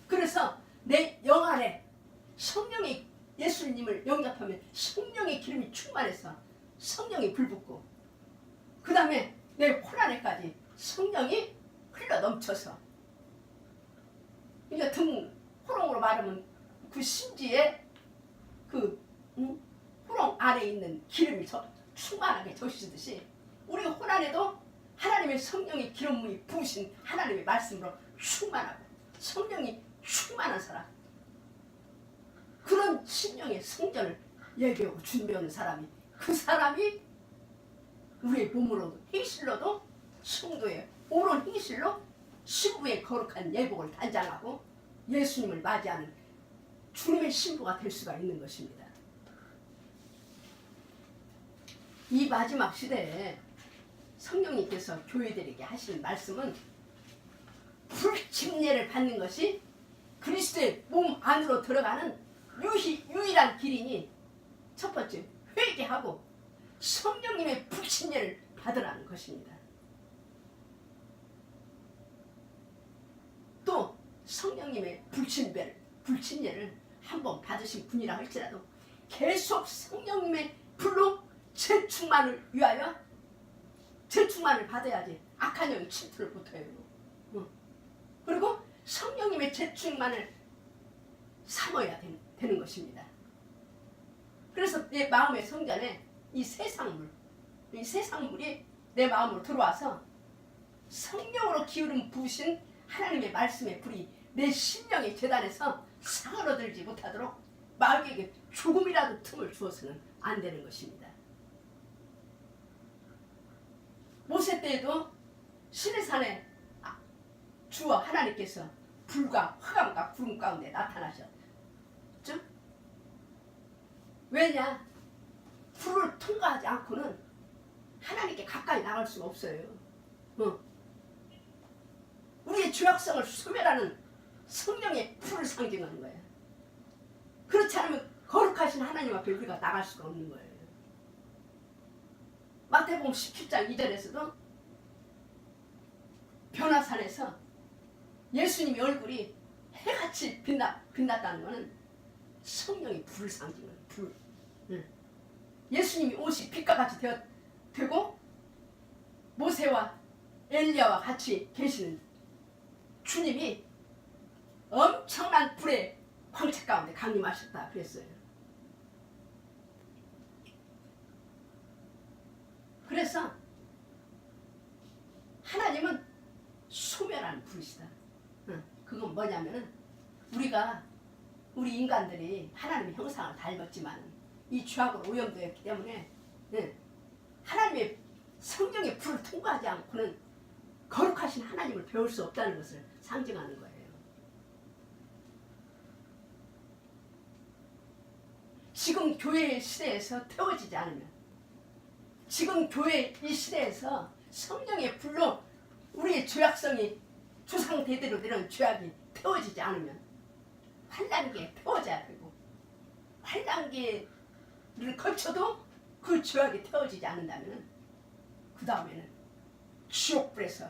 그래서 내 영 안에 성령이 예수님을 영접하면 성령의 기름이 충만해서 성령이 불붙고 그 다음에 내 혼 안에까지 성령이 흘러 넘쳐서 그러니까 등 호롱으로 말하면 그 심지에 그 호롱 안에 있는 기름이 충만하게 젖히듯이 우리 혼 안에도 하나님의 성령의 기름이 부으신 하나님의 말씀으로 충만하고 성령이 충만한 사람 그런 심령의 성전을 예배하고 준비하는 사람이 그 사람이 우리의 몸으로도 행실로도 성도의 옳은 행실로 신부의 거룩한 예복을 단장하고 예수님을 맞이하는 주님의 신부가 될 수가 있는 것입니다. 이 마지막 시대에 성령님께서 교회들에게 하시는 말씀은 불침례를 받는 것이 그리스도의 몸 안으로 들어가는 유일한 길이니 첫 번째 회개하고 성령님의 불침례를 받으라는 것입니다. 또 성령님의 불침례를 한번 받으신 분이라 할지라도 계속 성령님의 불로 재충만을 위하여 재충만을 받아야지 악한 영이 침투를 못해요. 그리고 성령님의 재충만을 삼아야 되는 것입니다. 그래서 내 마음의 성전에 이 세상물이 내 마음으로 들어와서 성령으로 기울음 부으신 하나님의 말씀의 불이 내 심령의 재단에서 상을 얻지 못하도록 마귀에게 조금이라도 틈을 주어서는 안 되는 것입니다. 모세 때에도 시내산에 주와 하나님께서 불과 화감과 구름 가운데 나타나셨죠? 왜냐? 불을 통과하지 않고는 하나님께 가까이 나갈 수가 없어요. 우리의 죄악성을 소멸하는 성령의 불을 상징하는 거예요. 그렇지 않으면 거룩하신 하나님 앞에 우리가 나갈 수가 없는 거예요. 마태복음 17장 2절에서도 변화산에서 예수님의 얼굴이 해같이 빛났다는 것은 성령의 불을 상징하는 불. 예수님이 옷이 빛과 같이 되고 모세와 엘리야와 같이 계시는 주님이 엄청난 불의 광채 가운데 강림하셨다 그랬어요. 그래서 하나님은 소멸하는 불이시다. 그건 뭐냐면은 우리 인간들이 하나님의 형상을 닮았지만 이 죄악으로 오염되었기 때문에 하나님의 성령의 불을 통과하지 않고는 거룩하신 하나님을 배울 수 없다는 것을 상징하는 거예요. 지금 교회의 시대에서 태워지지 않으면 지금 교회 이 시대에서 성령의 불로 우리의 죄악성이 조상 대대로 내려온 죄악이 태워지지 않으면 환난기에 태워져야 되고 환란기를 거쳐도 그 죄악이 태워지지 않는다면 그 다음에는 지옥불에서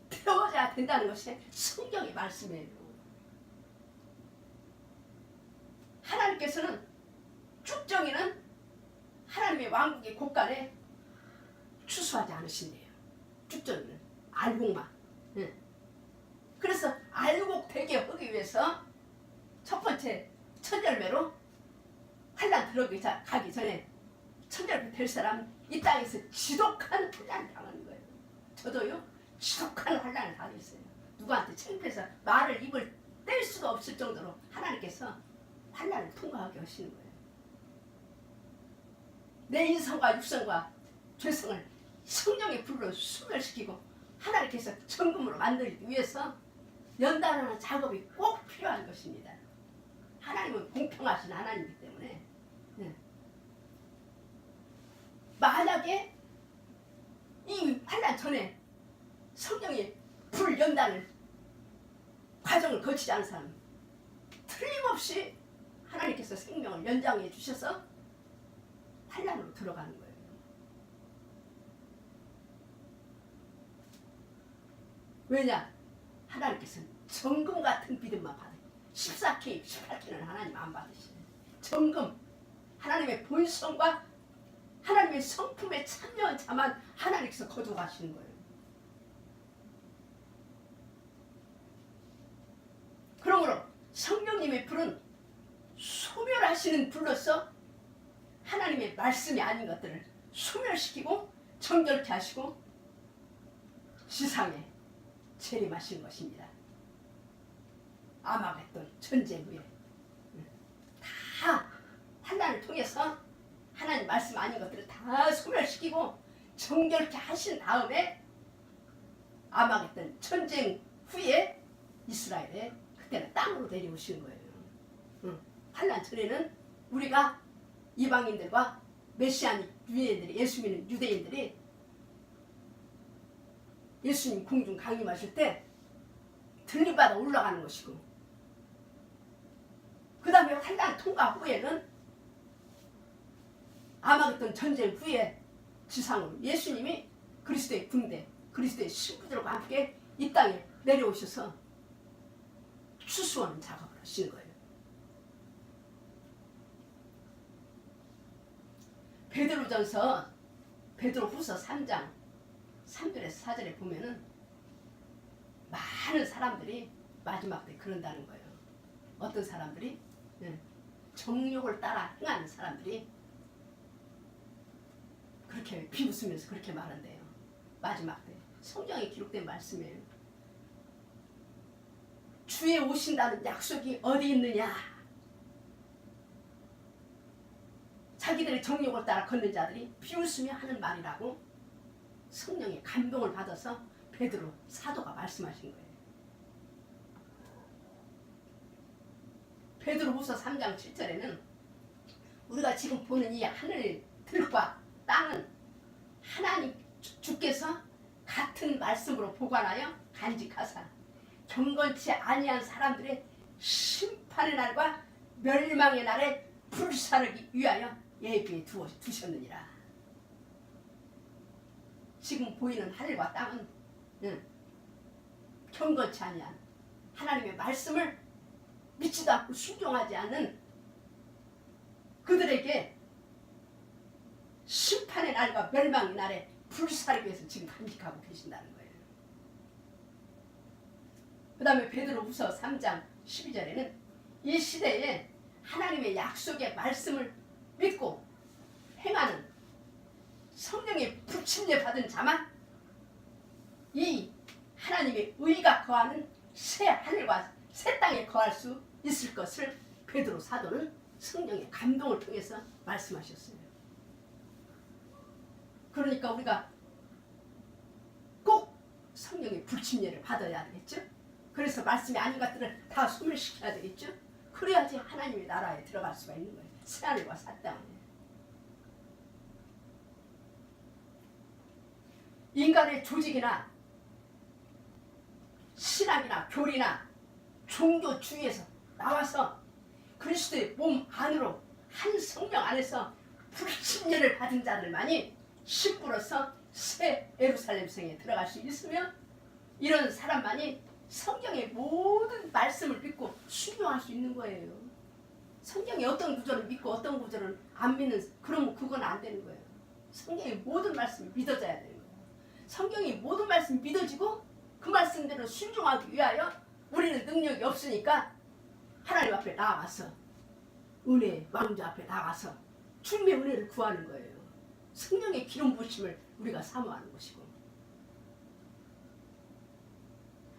태워져야 된다는 것이 성경의 말씀이에요. 하나님께서는 쭉정이는 하나님의 왕국의 곳간에 추수하지 않으신대요. 쭉정이는 알곡만. 그래서 알곡 되게 하기 위해서 첫 번째 천열매로 환란 들어가기 전에 천열매 될 사람은 이 땅에서 지독한 환란을 당하는 거예요. 저도요 지독한 환란을 당했어요. 누구한테 창피해서 말을 입을 뗄 수가 없을 정도로 하나님께서 환란을 통과하게 하시는 거예요. 내 인성과 육성과 죄성을 성령의 불로 소멸시키고 하나님께서 정금으로 만들기 위해서 연단하는 작업이 꼭 필요한 것입니다. 하나님은 공평하신 하나님이기 때문에 만약에 이 환난 전에 성령의 불 연단을 과정을 거치지 않은 사람은 틀림없이 하나님께서 생명을 연장해 주셔서 환난으로 들어가는 거예요. 왜냐? 하나님께서는 정금 같은 믿음만 받아요. 14K, 18K는 하나님 안 받으시네. 정금, 하나님의 본성과 하나님의 성품에 참여한 자만 하나님께서 거두어가시는 거예요. 그러므로 성령님의 불은 소멸하시는 불로서 하나님의 말씀이 아닌 것들을 소멸시키고 정결케 하시고 지상에 재림하신 것입니다. 아마겟돈 전쟁 후에 다 환난을 통해서 하나님 말씀 아닌 것들을 다 소멸시키고 정결케 하신 다음에 아마겟돈 전쟁 후에 이스라엘에 그때는 땅으로 내려오시는 거예요. 환난 전에는 우리가 이방인들과 메시아닉 유대인들이, 예수 믿는 유대인들이 예수님 공중 강림하실 때 들림받아 올라가는 것이고, 그 다음에 환난 통과 후에는 아마겟돈 전쟁 후에 지상으로 예수님이 그리스도의 군대, 그리스도의 신부들과 함께 이 땅에 내려오셔서 추수하는 작업을 하시는 거예요. 베드로전서 베드로후서 3장 3절에서 4절에 보면은 많은 사람들이 마지막 때 그런다는 거예요. 어떤 사람들이? 정욕을 따라 행하는 사람들이 그렇게 비웃으면서 그렇게 말한대요. 마지막 때 성경에 기록된 말씀이에요. 주에 오신다는 약속이 어디 있느냐? 자기들의 정욕을 따라 걷는 자들이 비웃으며 하는 말이라고 성령의 감동을 받아서 베드로 사도가 말씀하신 거예요. 베드로후서 3장 7절에는 우리가 지금 보는 이 하늘들과 땅은 하나님 주께서 같은 말씀으로 보관하여 간직하사 경건치 아니한 사람들의 심판의 날과 멸망의 날에 불사르기 위하여 예비해 두셨느니라. 지금 보이는 하늘과 땅은 경건치 아니한 하나님의 말씀을 믿지도 않고 순종하지 않는 그들에게 심판의 날과 멸망의 날에 불사르기 위해서 지금 간직하고 계신다는 거예요. 그 다음에 베드로후서 3장 12절에는 이 시대에 하나님의 약속의 말씀을 믿고 행하는 성령의 불침례 받은 자만 이 하나님의 의가 거하는 새 하늘과 새 땅에 거할 수 있을 것을 베드로 사도는 성령의 감동을 통해서 말씀하셨어요. 그러니까 우리가 꼭 성령의 불침례를 받아야 되겠죠. 그래서 말씀이 아닌 것들을 다 소멸시켜야 되겠죠. 그래야지 하나님의 나라에 들어갈 수가 있는 거예요. 새하늘과 새 땅에. 인간의 조직이나 신학이나 교리나 종교주의에서 나와서 그리스도의 몸 안으로 한 성령 안에서 불신령을 받은 자들만이 신부로서 새 예루살렘 성에 들어갈 수 있으며 이런 사람만이 성경의 모든 말씀을 믿고 순종할 수 있는 거예요. 성경의 어떤 구절을 믿고 어떤 구절을 안 믿는, 그러면 그건 안 되는 거예요. 성경의 모든 말씀이 믿어져야 되는 거예요. 성경의 모든 말씀이 믿어지고 그 말씀대로 순종하기 위하여 우리는 능력이 없으니까 하나님 앞에 나아가서 은혜 왕자 앞에 나가서 주님의 은혜를 구하는 거예요. 성령의 기름 부으심을 우리가 사모하는 것이고,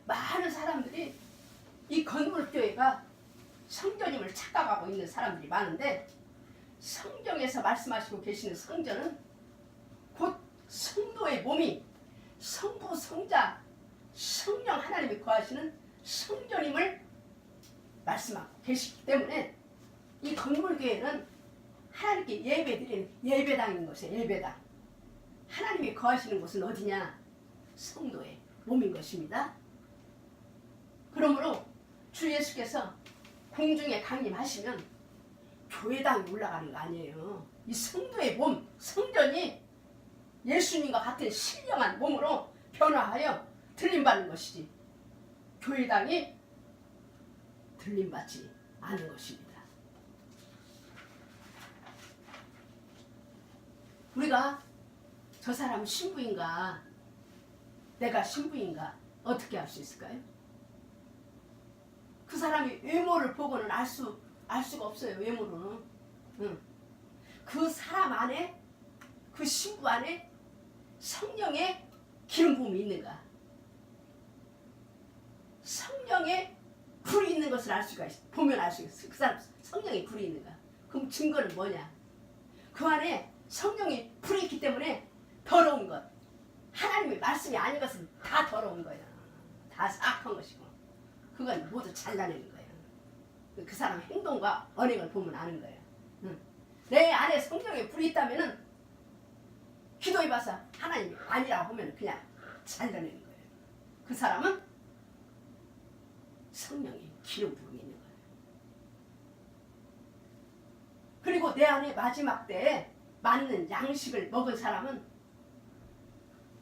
많은 사람들이 이 건물교회가 성전임을 착각하고 있는 사람들이 많은데, 성경에서 말씀하시고 계시는 성전은 곧 성도의 몸이 성부 성자 성령 하나님이 거하시는 성전임을 말씀하고 계시기 때문에 이 건물교회는 하나님께 예배드리는 예배당인 것이에요. 예배당. 하나님이 거하시는 곳은 어디냐? 성도의 몸인 것입니다. 그러므로 주 예수께서 공중에 강림하시면 교회당이 올라가는 거 아니에요. 이 성도의 몸, 성전이 예수님과 같은 신령한 몸으로 변화하여 들림받는 것이지 교회당이 들림받지 않은 것입니다. 우리가 저 사람은 신부인가, 내가 신부인가 어떻게 알 수 있을까요? 그 사람이 외모를 보고는 알 수가 없어요. 외모로는. 그 사람 안에, 그 신부 안에 성령의 기름 부음이 있는가, 성령의 불이 있는 것을 알 수가 있어. 보면 알 수 있어. 그 사람 성령의 불이 있는가. 그럼 증거는 뭐냐? 그 안에 성령의 불이 있기 때문에 더러운 것, 하나님의 말씀이 아닌 것은 다 더러운 거예요. 다 사악한 것이고 그건 모두 잘라내는 거예요. 그 사람 행동과 언행을 보면 아는 거예요. 내 안에 성령의 불이 있다면은 기도해봐서 하나님이 아니라고 하면 그냥 잘라내는 거예요. 그 사람은 성령의 기름 부음이 있는 거예요. 그리고 내 안에 마지막 때에 맞는 양식을 먹은 사람은,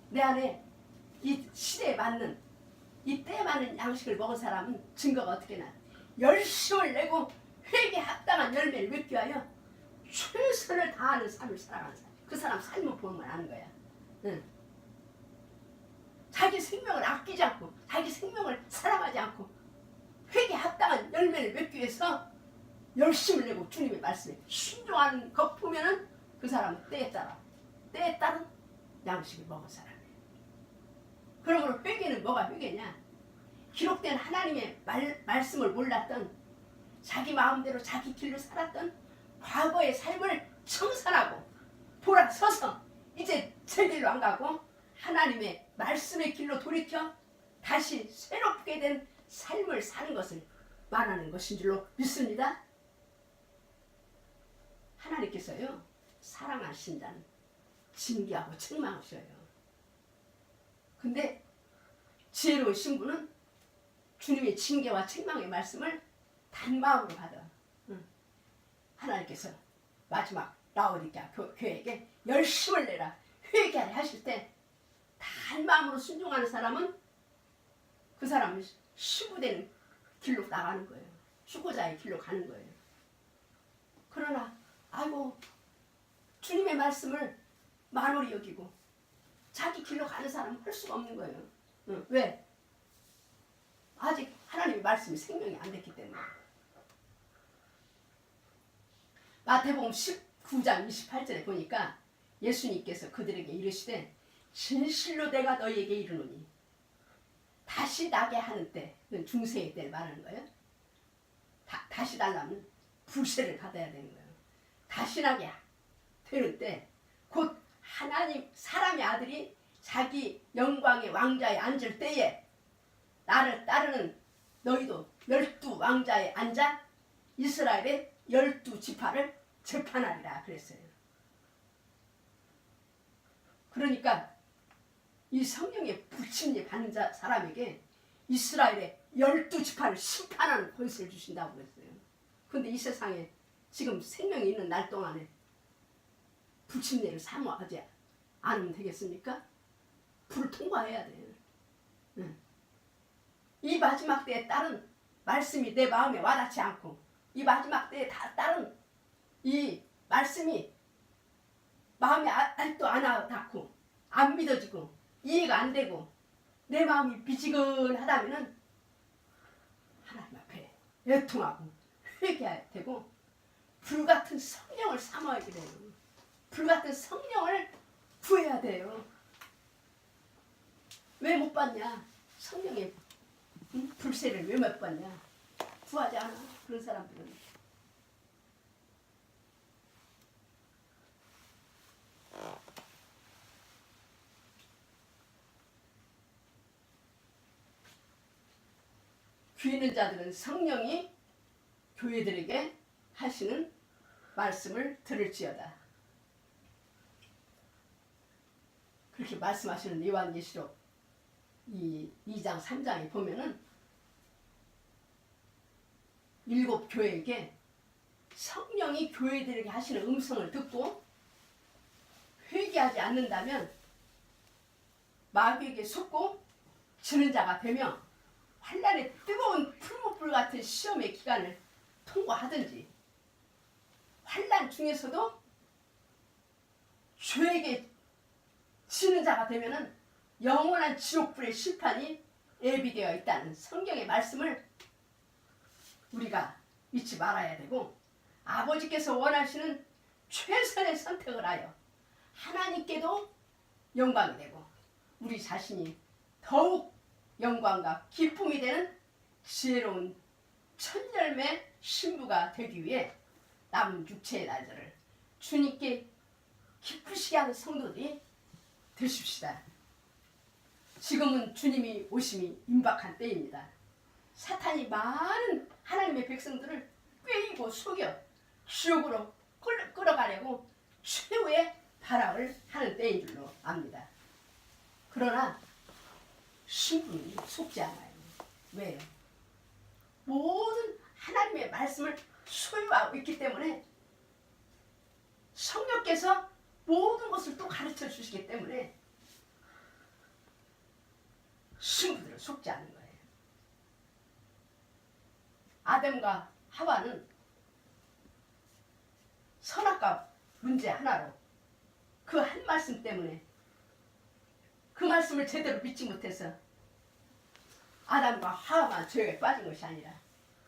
내 안에 이 시대에 맞는, 이 때에 맞는 양식을 먹은 사람은 증거가 어떻게 나? 열심을 내고 회개에 합당한 열매를 맺기 위하여 최선을 다하는 삶을 살아가는 사람. 그 사람 삶을 보면 아는 거야. 자기 생명을 아끼지 않고 자기 생명을 사랑하지 않고 회개에 합당한 열매를 맺기 위해서 열심을 내고 주님의 말씀에 순종하는 것 보면은 그 사람은 때에 따른 양식을 먹은 사람이에요. 그러므로 회개는 뭐가 회개냐? 기록된 하나님의 말씀을 몰랐던, 자기 마음대로 자기 길로 살았던 과거의 삶을 청산하고 돌아서서 이제 제 길로 안 가고 하나님의 말씀의 길로 돌이켜 다시 새롭게 된 삶을 사는 것을 말하는 것인 줄로 믿습니다. 하나님께서요, 사랑하신 자는 징계하고 책망하셔요. 근데 지혜로운 신부는 주님의 징계와 책망의 말씀을 단마음으로 받아. 하나님께서 마지막 라오디게아 교회에게 열심을 내라, 회개하라 하실 때 단마음으로 순종하는 사람은 그 사람은 신부되는 길로 나가는 거예요. 수고자의 길로 가는 거예요. 그러나 아이고 주님의 말씀을 만홀히 여기고 자기 길로 가는 사람은 할 수가 없는 거예요. 왜? 아직 하나님의 말씀이 생명이 안 됐기 때문에. 마태복음 19장 28절에 보니까 예수님께서 그들에게 이르시되 진실로 내가 너희에게 이르노니 다시 나게 하는 때, 중세의 때를 말하는 거예요. 다시 달라면 불세를 받아야 되는 거예요. 다시 나게 되는 때 곧 하나님 사람의 아들이 자기 영광의 왕자에 앉을 때에 나를 따르는 너희도 12왕자에 앉아 이스라엘의 12지파를 재판하리라 그랬어요. 그러니까 이 성령의 부침이 받는 사람에게 이스라엘의 12지파를 심판하는 권세를 주신다고 그랬어요. 근데 이 세상에 지금 생명이 있는 날 동안에 불침례를 사모하지 않으면 되겠습니까? 불을 통과해야 돼요. 이 마지막 때에 따른 말씀이 내 마음에 와닿지 않고, 이 마지막 때에 따른 이 말씀이 마음에 아직도 안 와닿고 안 믿어지고 이해가 안 되고 내 마음이 미지근하다면은 하나님 앞에 애통하고 회개해야 되고 불같은 성령을 사모해야 돼요. 불같은 성령을 구해야 돼요. 왜 못 받냐? 성령의 불세를 왜 못 받냐? 구하지 않아. 그런 사람들은. 귀 있는 자들은 성령이 교회들에게 하시는 말씀을 들을지어다. 그렇게 말씀하시는 요한계시록 이 2장 3장에 보면은 7 교회에게 성령이 교회들에게 하시는 음성을 듣고 회개하지 않는다면 마귀에게 속고 지는 자가 되며 환난의 뜨거운 풀무불 같은 시험의 기간을 통과하든지, 환난 중에서도 죄에게 지는 자가 되면은 영원한 지옥불의 심판이 예비되어 있다는 성경의 말씀을 우리가 잊지 말아야 되고, 아버지께서 원하시는 최선의 선택을 하여 하나님께도 영광이 되고 우리 자신이 더욱 영광과 기쁨이 되는 지혜로운 천열매 신부가 되기 위해 남은 육체의 날들을 주님께 기쁘시게 하는 성도들이 되십시다. 지금은 주님이 오심이 임박한 때입니다. 사탄이 많은 하나님의 백성들을 꾀이고 속여 지옥으로 끌어가려고 최후의 발악을 하는 때인 줄로 압니다. 그러나 신부는 속지 않아요. 왜요? 모든 하나님의 말씀을 소유하고 있기 때문에, 성령께서 모든 것을 또 가르쳐 주시기 때문에 신부들은 속지 않는 거예요. 아담과 하와는 선악과 문제 하나로 그 한 말씀 때문에, 그 말씀을 제대로 믿지 못해서 아담과 하와만 죄에 빠진 것이 아니라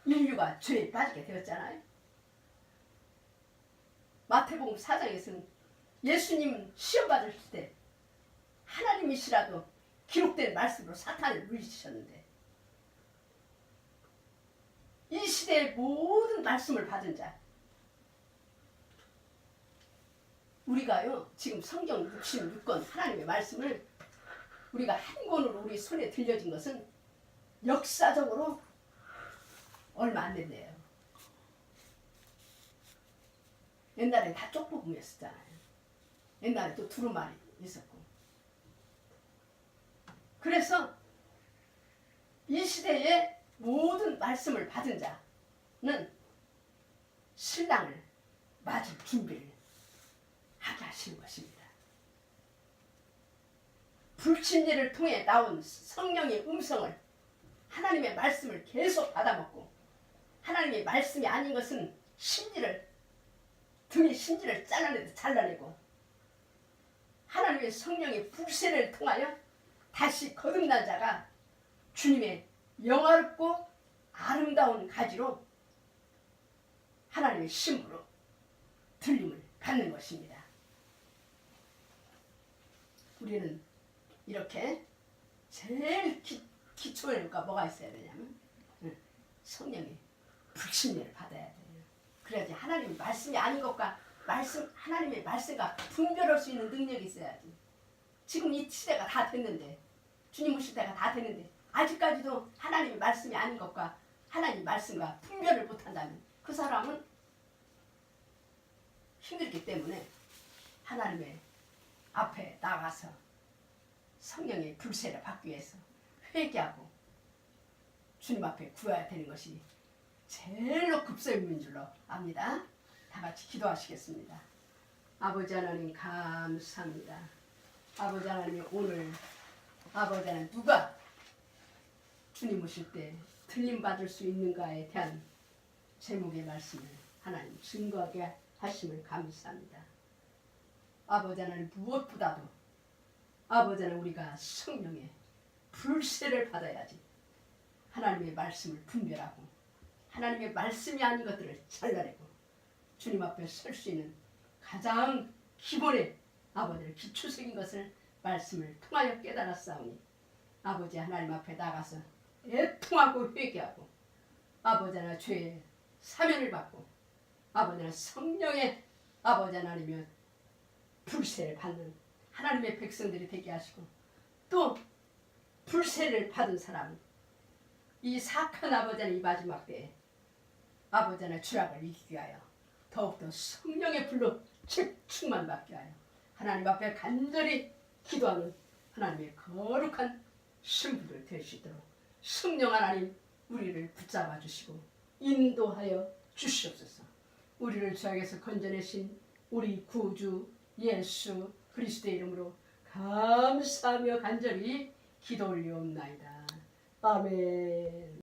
인류가 죄에 빠지게 되었잖아요. 마태복음 4장에서는 예수님 시험 받으실 때 하나님이시라도 기록된 말씀으로 사탄을 물리치셨는데, 이 시대의 모든 말씀을 받은 자, 우리가요 지금 성경 66권 하나님의 말씀을 우리가 한 권으로 우리 손에 들려진 것은 역사적으로 얼마 안 된대요. 옛날에 다 쪽복음이었잖아요. 옛날에 또 두루마리 있었고. 그래서 이 시대에 모든 말씀을 받은 자는 신랑을 맞을 준비를 하게 하시는 것입니다. 불친례를 통해 나온 성령의 음성을, 하나님의 말씀을 계속 받아먹고, 하나님의 말씀이 아닌 것은 등의 심지를 잘라내고 하나님의 성령의 불세를 통하여 다시 거듭난 자가 주님의 영화롭고 아름다운 가지로 하나님의 신부로 들림을 받는 것입니다. 우리는 이렇게 제일 기초에가 뭐가 있어야 되냐면 성령의 불신뢰를 받아야 돼요. 그래야지 하나님의 말씀이 아닌 것과 하나님의 말씀과 분별할 수 있는 능력이 있어야지. 지금 이 시대가 다 됐는데, 주님 오실 때가 다 됐는데 아직까지도 하나님의 말씀이 아닌 것과 하나님의 말씀과 분별을 못한다면 그 사람은 힘들기 때문에 하나님의 앞에 나가서 성령의 불세를 받기 위해서 회개하고 주님 앞에 구해야 되는 것이 제일로 급선무인 줄로 압니다. 다 같이 기도하시겠습니다. 아버지 하나님 감사합니다. 아버지 하나님 오늘 아버지 하나님 누가 주님 오실 때 틀림 받을 수 있는가에 대한 제목의 말씀을 하나님 증거하게 하심을 감사합니다. 아버지 하나님 무엇보다도 아버지 하나님 우리가 성령의 불세를 받아야지 하나님의 말씀을 분별하고 하나님의 말씀이 아닌 것들을 잘라내고 주님 앞에 설 수 있는 가장 기본의 아버지를 기초적인 것을 말씀을 통하여 깨달았사오니 아버지 하나님 앞에 나가서 애통하고 회개하고 아버지 하나님 죄의 사면을 받고 아버지 하나님 성령의 아버지 하나님이여 불세를 받는 하나님의 백성들이 되게 하시고 또 불세를 받은 사람은 이 사악한 아버지 하나님 이 마지막 때에 아버지 하나님 죄악을 이기게 하여 더욱더 성령의 불로 충만 받게 하여 하나님 앞에 간절히 기도하는 하나님의 거룩한 신부들 될 수 있도록 성령 하나님 우리를 붙잡아 주시고 인도하여 주시옵소서. 우리를 죄악에서 건져내신 우리 구주 예수 그리스도의 이름으로 감사하며 간절히 기도 올리옵나이다. 아멘.